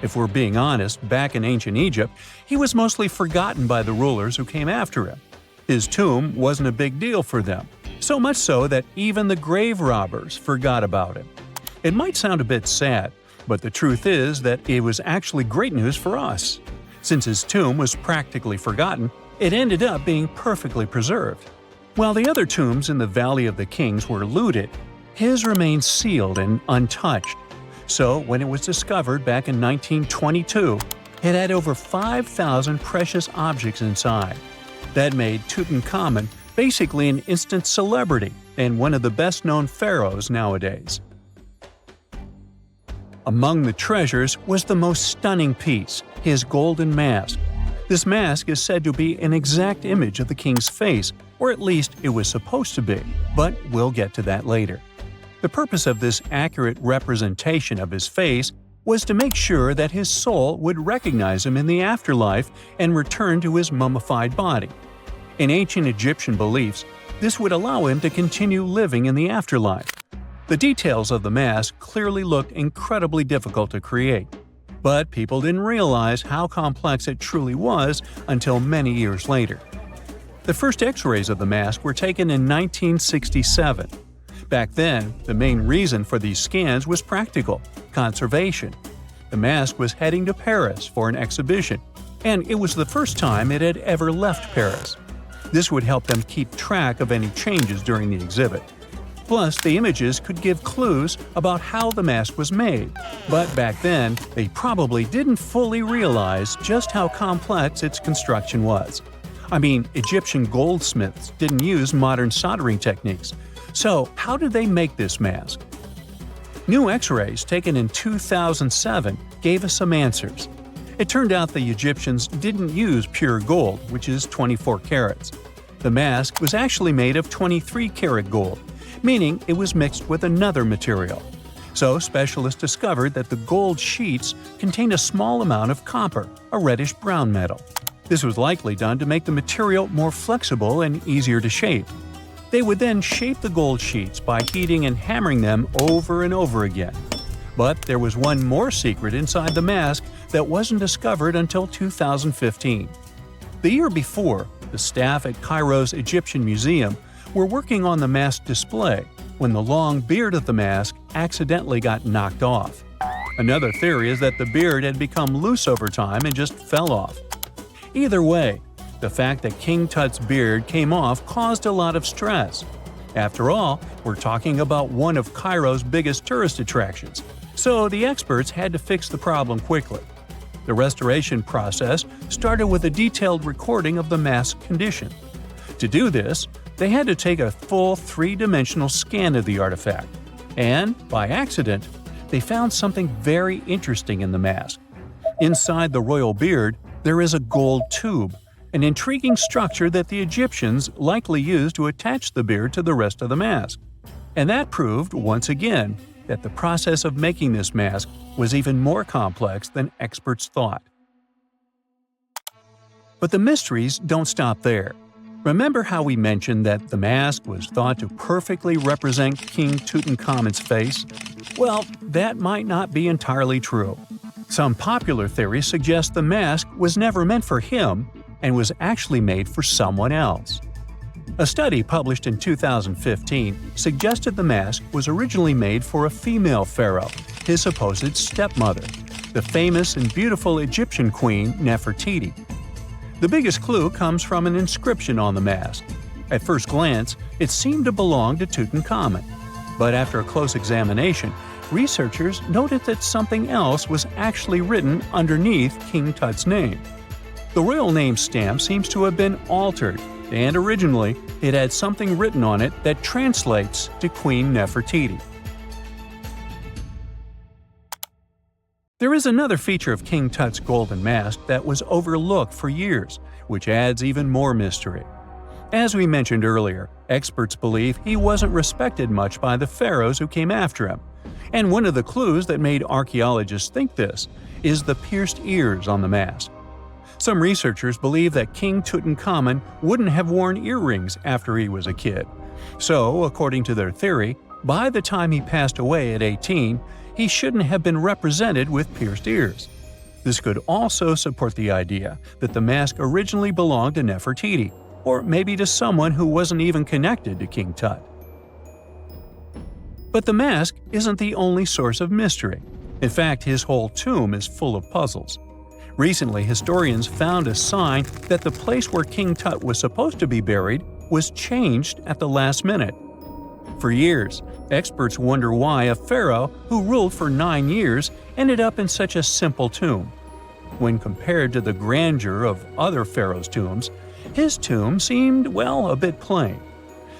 If we're being honest, back in ancient Egypt, he was mostly forgotten by the rulers who came after him. His tomb wasn't a big deal for them, so much so that even the grave robbers forgot about him. It might sound a bit sad, but the truth is that it was actually great news for us. Since his tomb was practically forgotten, it ended up being perfectly preserved. While the other tombs in the Valley of the Kings were looted, his remained sealed and untouched. So, when it was discovered back in 1922, it had over 5,000 precious objects inside. That made Tutankhamun basically an instant celebrity and one of the best-known pharaohs nowadays. Among the treasures was the most stunning piece, his golden mask. This mask is said to be an exact image of the king's face, or at least it was supposed to be, but we'll get to that later. The purpose of this accurate representation of his face was to make sure that his soul would recognize him in the afterlife and return to his mummified body. In ancient Egyptian beliefs, this would allow him to continue living in the afterlife. The details of the mask clearly looked incredibly difficult to create, but people didn't realize how complex it truly was until many years later. The first X-rays of the mask were taken in 1967. Back then, the main reason for these scans was practical – conservation. The mask was heading to Paris for an exhibition, and it was the first time it had ever left Paris. This would help them keep track of any changes during the exhibit. Plus, the images could give clues about how the mask was made, but back then, they probably didn't fully realize just how complex its construction was. I mean, Egyptian goldsmiths didn't use modern soldering techniques, so how did they make this mask? New X-rays taken in 2007 gave us some answers. It turned out the Egyptians didn't use pure gold, which is 24 carats. The mask was actually made of 23-karat gold, meaning it was mixed with another material. So specialists discovered that the gold sheets contained a small amount of copper, a reddish-brown metal. This was likely done to make the material more flexible and easier to shape. They would then shape the gold sheets by heating and hammering them over and over again. But there was one more secret inside the mask that wasn't discovered until 2015. The year before, the staff at Cairo's Egyptian Museum were working on the mask display when the long beard of the mask accidentally got knocked off. Another theory is that the beard had become loose over time and just fell off. Either way, the fact that King Tut's beard came off caused a lot of stress. After all, we're talking about one of Cairo's biggest tourist attractions, so the experts had to fix the problem quickly. The restoration process started with a detailed recording of the mask's condition. To do this, they had to take a full three-dimensional scan of the artifact, and, by accident, they found something very interesting in the mask. Inside the royal beard, there is a gold tube, an intriguing structure that the Egyptians likely used to attach the beard to the rest of the mask. And that proved, once again, that the process of making this mask was even more complex than experts thought. But the mysteries don't stop there. Remember how we mentioned that the mask was thought to perfectly represent King Tutankhamun's face? Well, that might not be entirely true. Some popular theories suggest the mask was never meant for him and was actually made for someone else. A study published in 2015 suggested the mask was originally made for a female pharaoh, his supposed stepmother, the famous and beautiful Egyptian queen Nefertiti. The biggest clue comes from an inscription on the mask. At first glance, it seemed to belong to Tutankhamun, but after a close examination, researchers noted that something else was actually written underneath King Tut's name. The royal name stamp seems to have been altered, and originally it had something written on it that translates to Queen Nefertiti. There is another feature of King Tut's golden mask that was overlooked for years, which adds even more mystery. As we mentioned earlier, experts believe he wasn't respected much by the pharaohs who came after him. And one of the clues that made archaeologists think this is the pierced ears on the mask. Some researchers believe that King Tutankhamun wouldn't have worn earrings after he was a kid. So, according to their theory, by the time he passed away at 18, he shouldn't have been represented with pierced ears. This could also support the idea that the mask originally belonged to Nefertiti, or maybe to someone who wasn't even connected to King Tut. But the mask isn't the only source of mystery. In fact, his whole tomb is full of puzzles. Recently, historians found a sign that the place where King Tut was supposed to be buried was changed at the last minute. For years, experts wonder why a pharaoh who ruled for 9 years ended up in such a simple tomb. When compared to the grandeur of other pharaohs' tombs, his tomb seemed, well, a bit plain.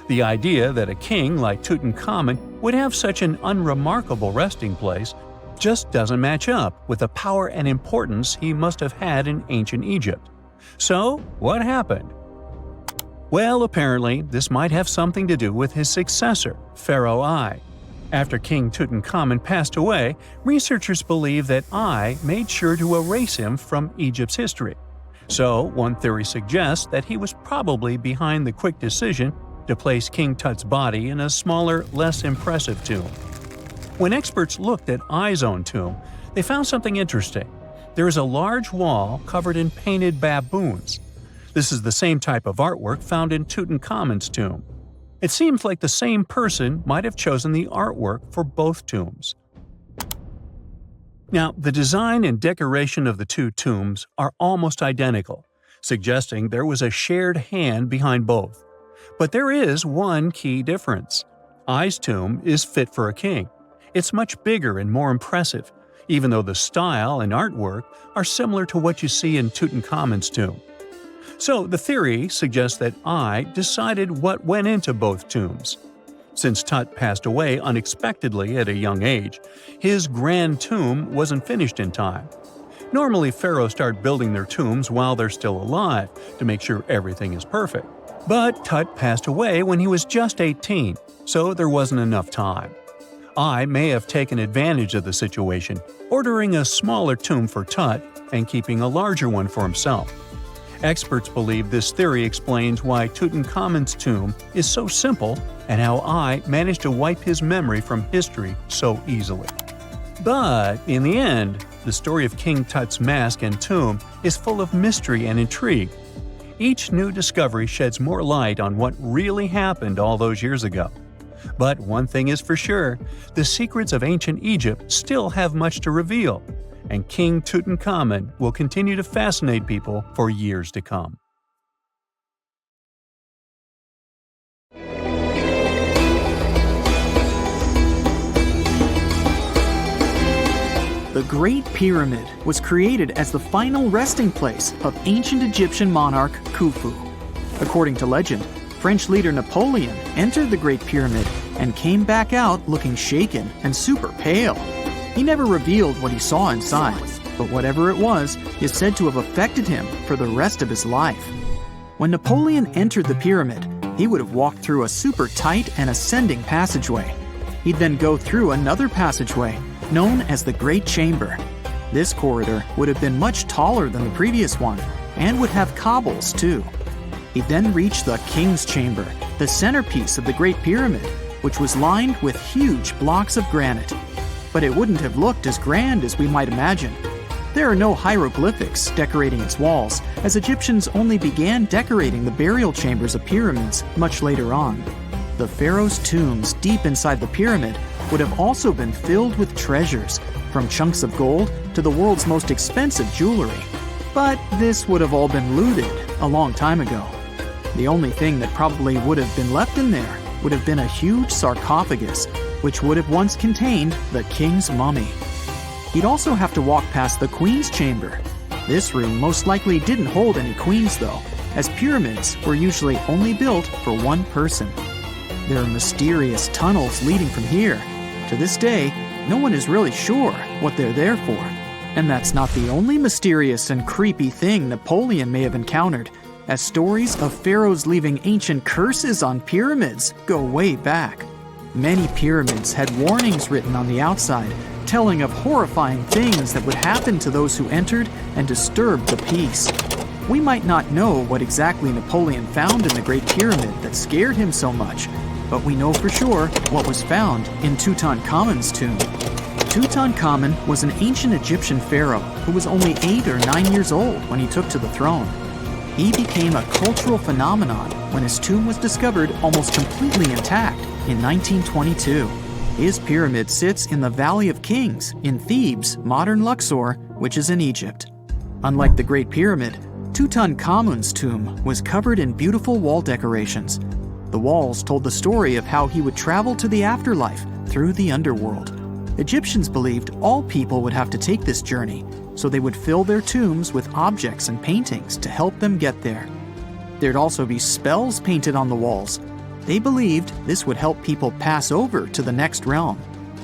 The idea that a king like Tutankhamun would have such an unremarkable resting place just doesn't match up with the power and importance he must have had in ancient Egypt. So, what happened? Well, apparently, this might have something to do with his successor, Pharaoh I. After King Tutankhamun passed away, researchers believe that Ai made sure to erase him from Egypt's history. So, one theory suggests that he was probably behind the quick decision to place King Tut's body in a smaller, less impressive tomb. When experts looked at Ai's own tomb, they found something interesting. There is a large wall covered in painted baboons. This is the same type of artwork found in Tutankhamun's tomb. It seems like the same person might have chosen the artwork for both tombs. Now, the design and decoration of the two tombs are almost identical, suggesting there was a shared hand behind both. But there is one key difference. Ai's tomb is fit for a king. It's much bigger and more impressive, even though the style and artwork are similar to what you see in Tutankhamun's tomb. So the theory suggests that Ai decided what went into both tombs. Since Tut passed away unexpectedly at a young age, his grand tomb wasn't finished in time. Normally, pharaohs start building their tombs while they're still alive to make sure everything is perfect. But Tut passed away when he was just 18, so there wasn't enough time. Ai may have taken advantage of the situation, ordering a smaller tomb for Tut and keeping a larger one for himself. Experts believe this theory explains why Tutankhamun's tomb is so simple and how Ai managed to wipe his memory from history so easily. But in the end, the story of King Tut's mask and tomb is full of mystery and intrigue. Each new discovery sheds more light on what really happened all those years ago. But one thing is for sure, the secrets of ancient Egypt still have much to reveal, and King Tutankhamun will continue to fascinate people for years to come. The Great Pyramid was created as the final resting place of ancient Egyptian monarch Khufu. According to legend, French leader Napoleon entered the Great Pyramid and came back out looking shaken and super pale. He never revealed what he saw inside, but whatever it was is said to have affected him for the rest of his life. When Napoleon entered the pyramid, he would have walked through a super tight and ascending passageway. He'd then go through another passageway, known as the Great Chamber. This corridor would have been much taller than the previous one, and would have cobbles too. He'd then reach the King's Chamber, the centerpiece of the Great Pyramid, which was lined with huge blocks of granite. But it wouldn't have looked as grand as we might imagine. There are no hieroglyphics decorating its walls, as Egyptians only began decorating the burial chambers of pyramids much later on. The pharaoh's tombs deep inside the pyramid would have also been filled with treasures, from chunks of gold to the world's most expensive jewelry. But this would have all been looted a long time ago. The only thing that probably would have been left in there would have been a huge sarcophagus, which would have once contained the king's mummy. He'd also have to walk past the queen's chamber. This room most likely didn't hold any queens though, as pyramids were usually only built for one person. There are mysterious tunnels leading from here. To this day, no one is really sure what they're there for. And that's not the only mysterious and creepy thing Napoleon may have encountered, as stories of pharaohs leaving ancient curses on pyramids go way back. Many pyramids had warnings written on the outside, telling of horrifying things that would happen to those who entered and disturbed the peace. We might not know what exactly Napoleon found in the Great Pyramid that scared him so much, but we know for sure what was found in Tutankhamun's tomb. Tutankhamun was an ancient Egyptian pharaoh who was only 8 or 9 years old when he took to the throne. He became a cultural phenomenon when his tomb was discovered almost completely intact in 1922. His pyramid sits in the Valley of Kings in Thebes, modern Luxor, which is in Egypt. Unlike the Great Pyramid, Tutankhamun's tomb was covered in beautiful wall decorations. The walls told the story of how he would travel to the afterlife through the underworld. Egyptians believed all people would have to take this journey, so they would fill their tombs with objects and paintings to help them get there. There'd also be spells painted on the walls. They believed this would help people pass over to the next realm.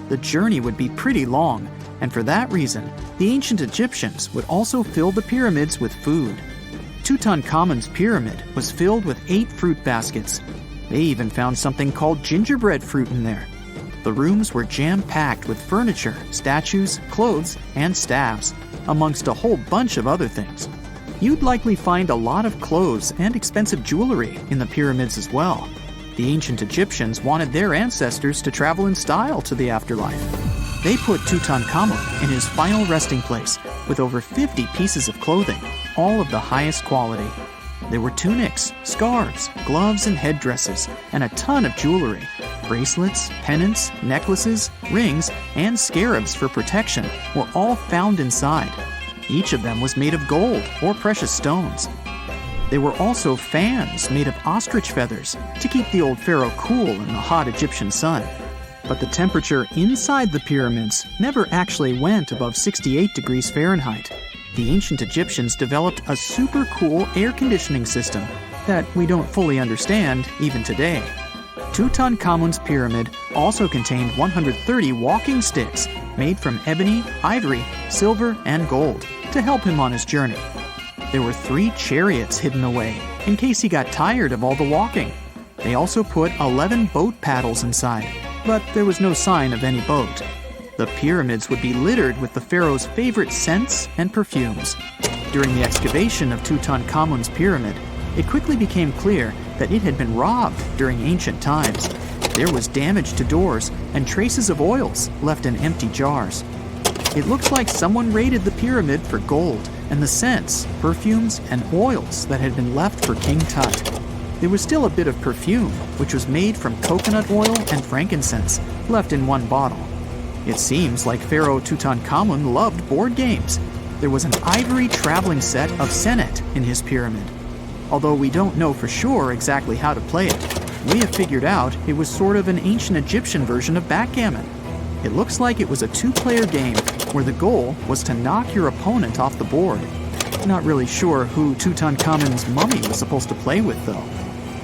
The journey would be pretty long, and for that reason, the ancient Egyptians would also fill the pyramids with food. Tutankhamun's pyramid was filled with 8 fruit baskets. They even found something called gingerbread fruit in there. The rooms were jam-packed with furniture, statues, clothes, and staves, amongst a whole bunch of other things. You'd likely find a lot of clothes and expensive jewelry in the pyramids as well. The ancient Egyptians wanted their ancestors to travel in style to the afterlife. They put Tutankhamun in his final resting place with over 50 pieces of clothing, all of the highest quality. There were tunics, scarves, gloves, and headdresses, and a ton of jewelry. Bracelets, pendants, necklaces, rings, and scarabs for protection were all found inside. Each of them was made of gold or precious stones. There were also fans made of ostrich feathers to keep the old pharaoh cool in the hot Egyptian sun. But the temperature inside the pyramids never actually went above 68 degrees Fahrenheit. The ancient Egyptians developed a super cool air conditioning system that we don't fully understand even today. Tutankhamun's pyramid also contained 130 walking sticks made from ebony, ivory, silver, and gold to help him on his journey. There were 3 chariots hidden away in case he got tired of all the walking. They also put 11 boat paddles inside, but there was no sign of any boat. The pyramids would be littered with the pharaoh's favorite scents and perfumes. During the excavation of Tutankhamun's pyramid, it quickly became clear that it had been robbed during ancient times. There was damage to doors and traces of oils left in empty jars. It looks like someone raided the pyramid for gold and the scents, perfumes, and oils that had been left for King Tut. There was still a bit of perfume, which was made from coconut oil and frankincense, left in one bottle. It seems like Pharaoh Tutankhamun loved board games. There was an ivory traveling set of senet in his pyramid. Although we don't know for sure exactly how to play it, we have figured out it was sort of an ancient Egyptian version of backgammon. It looks like it was a 2-player game where the goal was to knock your opponent off the board. Not really sure who Tutankhamun's mummy was supposed to play with, though.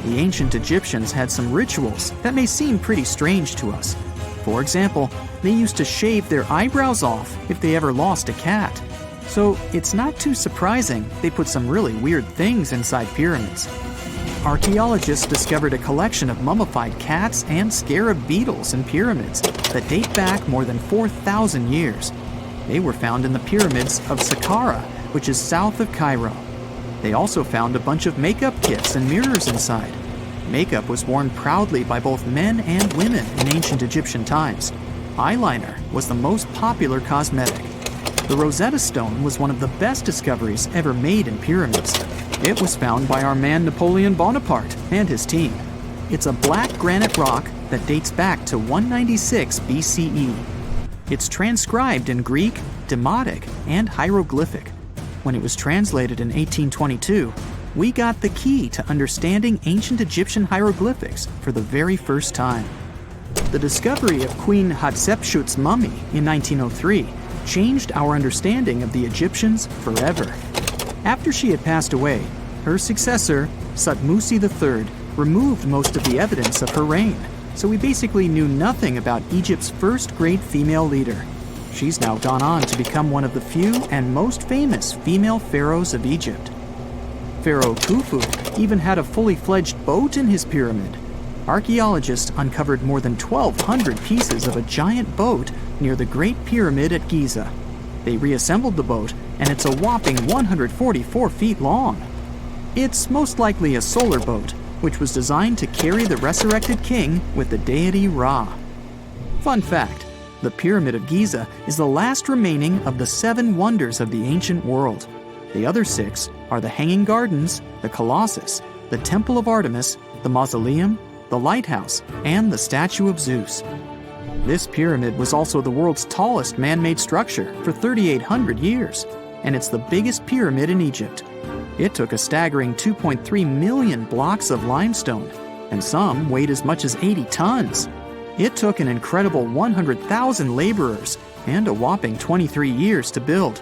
The ancient Egyptians had some rituals that may seem pretty strange to us. For example, they used to shave their eyebrows off if they ever lost a cat. So it's not too surprising they put some really weird things inside pyramids. Archaeologists discovered a collection of mummified cats and scarab beetles in pyramids that date back more than 4,000 years. They were found in the pyramids of Saqqara, which is south of Cairo. They also found a bunch of makeup kits and mirrors inside. Makeup was worn proudly by both men and women in ancient Egyptian times. Eyeliner was the most popular cosmetic. The Rosetta Stone was one of the best discoveries ever made in pyramids. It was found by our man Napoleon Bonaparte and his team. It's a black granite rock that dates back to 196 BCE. It's transcribed in Greek, Demotic, and Hieroglyphic. When it was translated in 1822, we got the key to understanding ancient Egyptian hieroglyphics for the very first time. The discovery of Queen Hatshepsut's mummy in 1903 changed our understanding of the Egyptians forever. After she had passed away, her successor, Thutmose III, removed most of the evidence of her reign, so we basically knew nothing about Egypt's first great female leader. She's now gone on to become one of the few and most famous female pharaohs of Egypt. Pharaoh Khufu even had a fully fledged boat in his pyramid. Archaeologists uncovered more than 1,200 pieces of a giant boat near the Great Pyramid at Giza. They reassembled the boat, and it's a whopping 144 feet long. It's most likely a solar boat, which was designed to carry the resurrected king with the deity Ra. Fun fact, the Pyramid of Giza is the last remaining of the 7 wonders of the ancient world. The other 6 are the Hanging Gardens, the Colossus, the Temple of Artemis, the Mausoleum, the Lighthouse, and the Statue of Zeus. This pyramid was also the world's tallest man-made structure for 3,800 years, and it's the biggest pyramid in Egypt. It took a staggering 2.3 million blocks of limestone, and some weighed as much as 80 tons. It took an incredible 100,000 laborers and a whopping 23 years to build.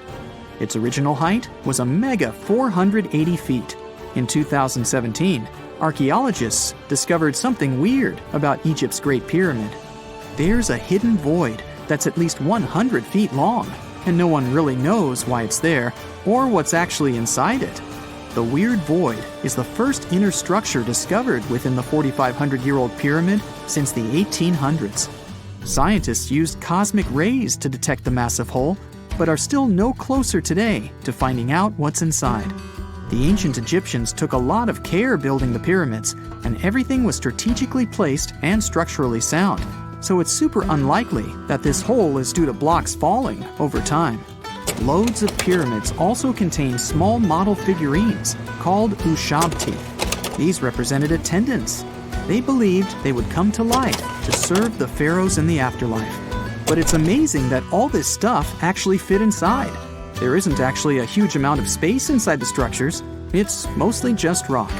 Its original height was a mega 480 feet. In 2017, archaeologists discovered something weird about Egypt's Great Pyramid. There's a hidden void that's at least 100 feet long, and no one really knows why it's there or what's actually inside it. The weird void is the first inner structure discovered within the 4,500-year-old pyramid since the 1800s. Scientists used cosmic rays to detect the massive hole, but are still no closer today to finding out what's inside. The ancient Egyptians took a lot of care building the pyramids, and everything was strategically placed and structurally sound, so it's super unlikely that this hole is due to blocks falling over time. Loads of pyramids also contain small model figurines called ushabti. These represented attendants. They believed they would come to life to serve the pharaohs in the afterlife. But it's amazing that all this stuff actually fit inside. There isn't actually a huge amount of space inside the structures. It's mostly just rock.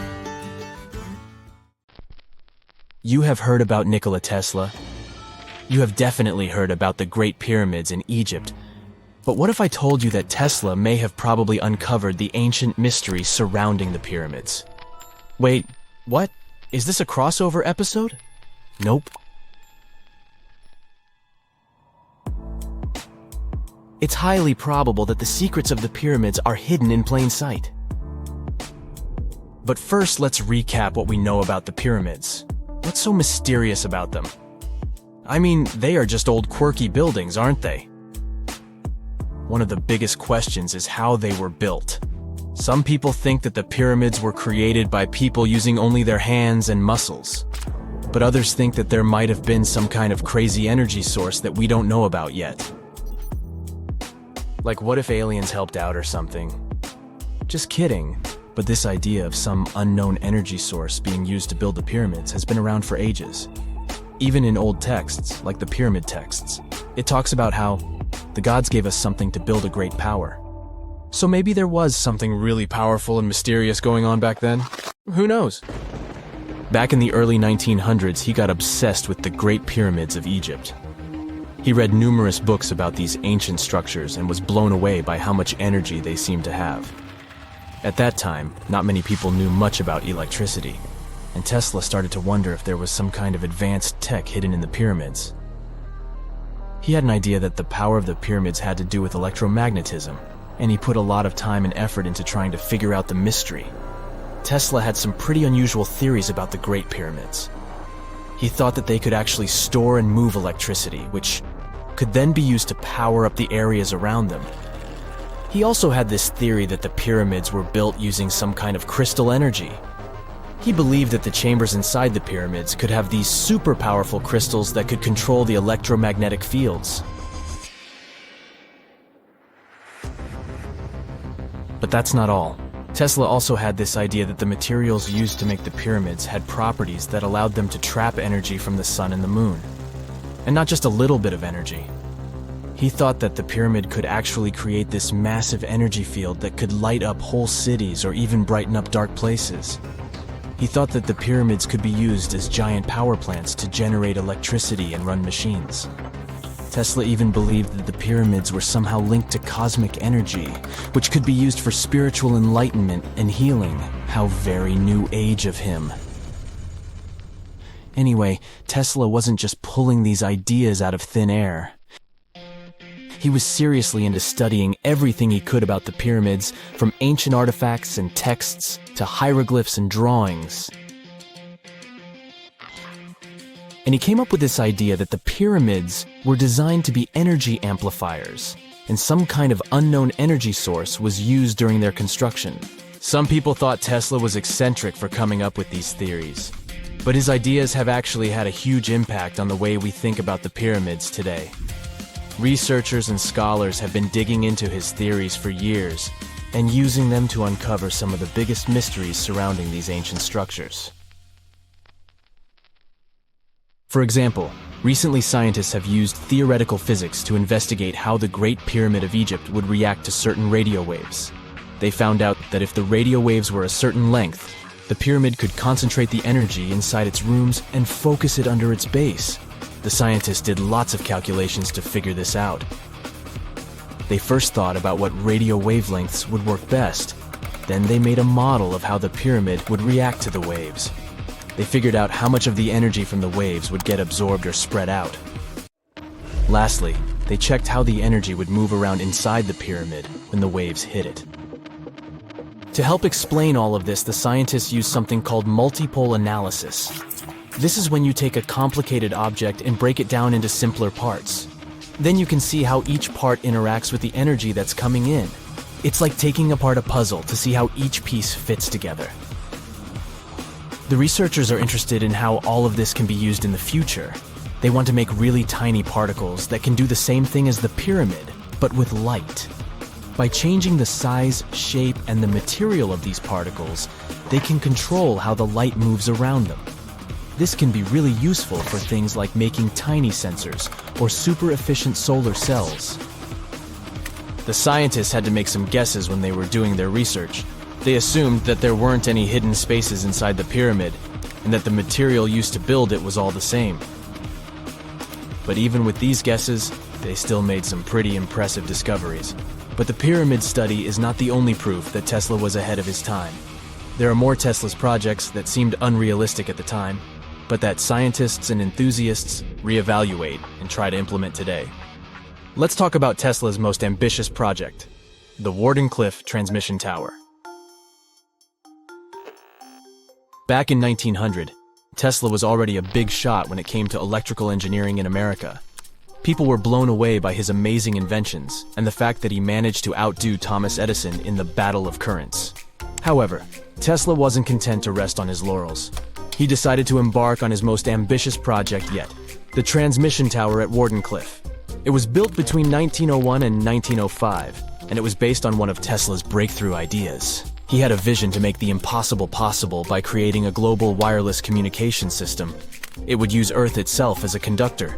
You have heard about Nikola Tesla. You have definitely heard about the Great Pyramids in Egypt. But what if I told you that Tesla may have probably uncovered the ancient mysteries surrounding the pyramids? Wait, what? Is this a crossover episode? Nope. It's highly probable that the secrets of the pyramids are hidden in plain sight. But first, let's recap what we know about the pyramids. What's so mysterious about them? I mean, they are just old quirky buildings, aren't they? One of the biggest questions is how they were built. Some people think that the pyramids were created by people using only their hands and muscles. But others think that there might have been some kind of crazy energy source that we don't know about yet. Like, what if aliens helped out or something? Just kidding. But this idea of some unknown energy source being used to build the pyramids has been around for ages. Even in old texts, like the pyramid texts, it talks about how the gods gave us something to build a great power. So maybe there was something really powerful and mysterious going on back then? Who knows? Back in the early 1900s, he got obsessed with the Great Pyramids of Egypt. He read numerous books about these ancient structures and was blown away by how much energy they seemed to have. At that time, not many people knew much about electricity, and Tesla started to wonder if there was some kind of advanced tech hidden in the pyramids. He had an idea that the power of the pyramids had to do with electromagnetism, and he put a lot of time and effort into trying to figure out the mystery. Tesla had some pretty unusual theories about the Great Pyramids. He thought that they could actually store and move electricity, which could then be used to power up the areas around them. He also had this theory that the pyramids were built using some kind of crystal energy. He believed that the chambers inside the pyramids could have these super powerful crystals that could control the electromagnetic fields. But that's not all. Tesla also had this idea that the materials used to make the pyramids had properties that allowed them to trap energy from the sun and the moon. And not just a little bit of energy. He thought that the pyramid could actually create this massive energy field that could light up whole cities or even brighten up dark places. He thought that the pyramids could be used as giant power plants to generate electricity and run machines. Tesla even believed that the pyramids were somehow linked to cosmic energy, which could be used for spiritual enlightenment and healing. How very new age of him. Anyway, Tesla wasn't just pulling these ideas out of thin air. He was seriously into studying everything he could about the pyramids, from ancient artifacts and texts to hieroglyphs and drawings. And he came up with this idea that the pyramids were designed to be energy amplifiers, and some kind of unknown energy source was used during their construction. Some people thought Tesla was eccentric for coming up with these theories, but his ideas have actually had a huge impact on the way we think about the pyramids today. Researchers and scholars have been digging into his theories for years and using them to uncover some of the biggest mysteries surrounding these ancient structures. For example, recently scientists have used theoretical physics to investigate how the Great Pyramid of Egypt would react to certain radio waves. They found out that if the radio waves were a certain length, the pyramid could concentrate the energy inside its rooms and focus it under its base. The scientists did lots of calculations to figure this out. They first thought about what radio wavelengths would work best. Then they made a model of how the pyramid would react to the waves. They figured out how much of the energy from the waves would get absorbed or spread out. Lastly, they checked how the energy would move around inside the pyramid when the waves hit it. To help explain all of this, the scientists used something called multipole analysis. This is when you take a complicated object and break it down into simpler parts. Then you can see how each part interacts with the energy that's coming in. It's like taking apart a puzzle to see how each piece fits together. The researchers are interested in how all of this can be used in the future. They want to make really tiny particles that can do the same thing as the pyramid, but with light. By changing the size, shape, and the material of these particles, they can control how the light moves around them. This can be really useful for things like making tiny sensors or super efficient solar cells. The scientists had to make some guesses when they were doing their research. They assumed that there weren't any hidden spaces inside the pyramid, and that the material used to build it was all the same. But even with these guesses, they still made some pretty impressive discoveries. But the pyramid study is not the only proof that Tesla was ahead of his time. There are more Tesla's projects that seemed unrealistic at the time, but that scientists and enthusiasts reevaluate and try to implement today. Let's talk about Tesla's most ambitious project, the Wardenclyffe Transmission Tower. Back in 1900, Tesla was already a big shot when it came to electrical engineering in America. People were blown away by his amazing inventions and the fact that he managed to outdo Thomas Edison in the battle of currents. However, Tesla wasn't content to rest on his laurels. He decided to embark on his most ambitious project yet, the transmission tower at Wardenclyffe. It was built between 1901 and 1905, and it was based on one of Tesla's breakthrough ideas. He had a vision to make the impossible possible by creating a global wireless communication system. It would use Earth itself as a conductor,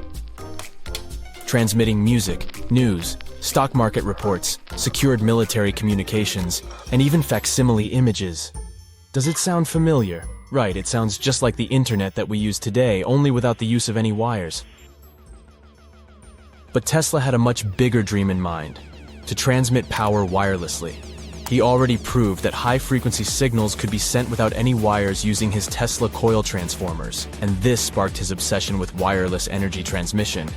transmitting music, news, stock market reports, secured military communications, and even facsimile images. Does it sound familiar? Right, it sounds just like the internet that we use today, only without the use of any wires. But Tesla had a much bigger dream in mind, to transmit power wirelessly. He already proved that high-frequency signals could be sent without any wires using his Tesla coil transformers, and this sparked his obsession with wireless energy transmission.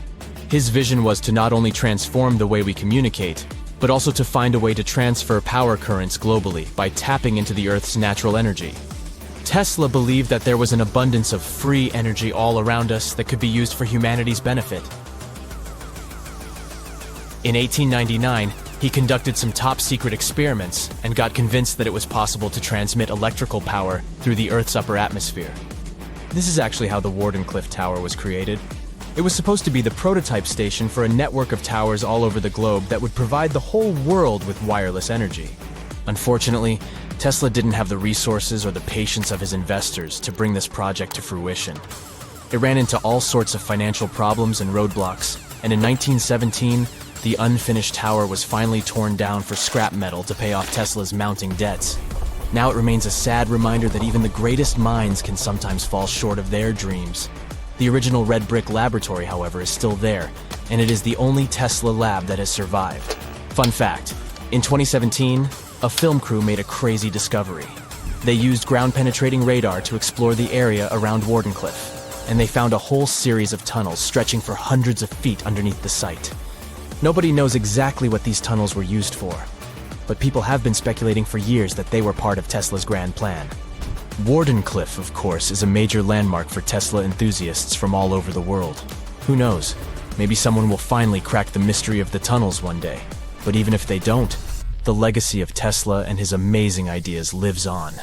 His vision was to not only transform the way we communicate, but also to find a way to transfer power currents globally by tapping into the Earth's natural energy. Tesla believed that there was an abundance of free energy all around us that could be used for humanity's benefit. In 1899, he conducted some top-secret experiments and got convinced that it was possible to transmit electrical power through the Earth's upper atmosphere. This is actually how the Wardenclyffe Tower was created. It was supposed to be the prototype station for a network of towers all over the globe that would provide the whole world with wireless energy. Unfortunately, Tesla didn't have the resources or the patience of his investors to bring this project to fruition. It ran into all sorts of financial problems and roadblocks, and in 1917, the unfinished tower was finally torn down for scrap metal to pay off Tesla's mounting debts. Now it remains a sad reminder that even the greatest minds can sometimes fall short of their dreams. The original red brick laboratory, however, is still there, and it is the only Tesla lab that has survived. Fun fact, in 2017, a film crew made a crazy discovery. They used ground-penetrating radar to explore the area around Wardenclyffe, and they found a whole series of tunnels stretching for hundreds of feet underneath the site. Nobody knows exactly what these tunnels were used for, but people have been speculating for years that they were part of Tesla's grand plan. Wardenclyffe, of course, is a major landmark for Tesla enthusiasts from all over the world. Who knows? Maybe someone will finally crack the mystery of the tunnels one day. But even if they don't, the legacy of Tesla and his amazing ideas lives on.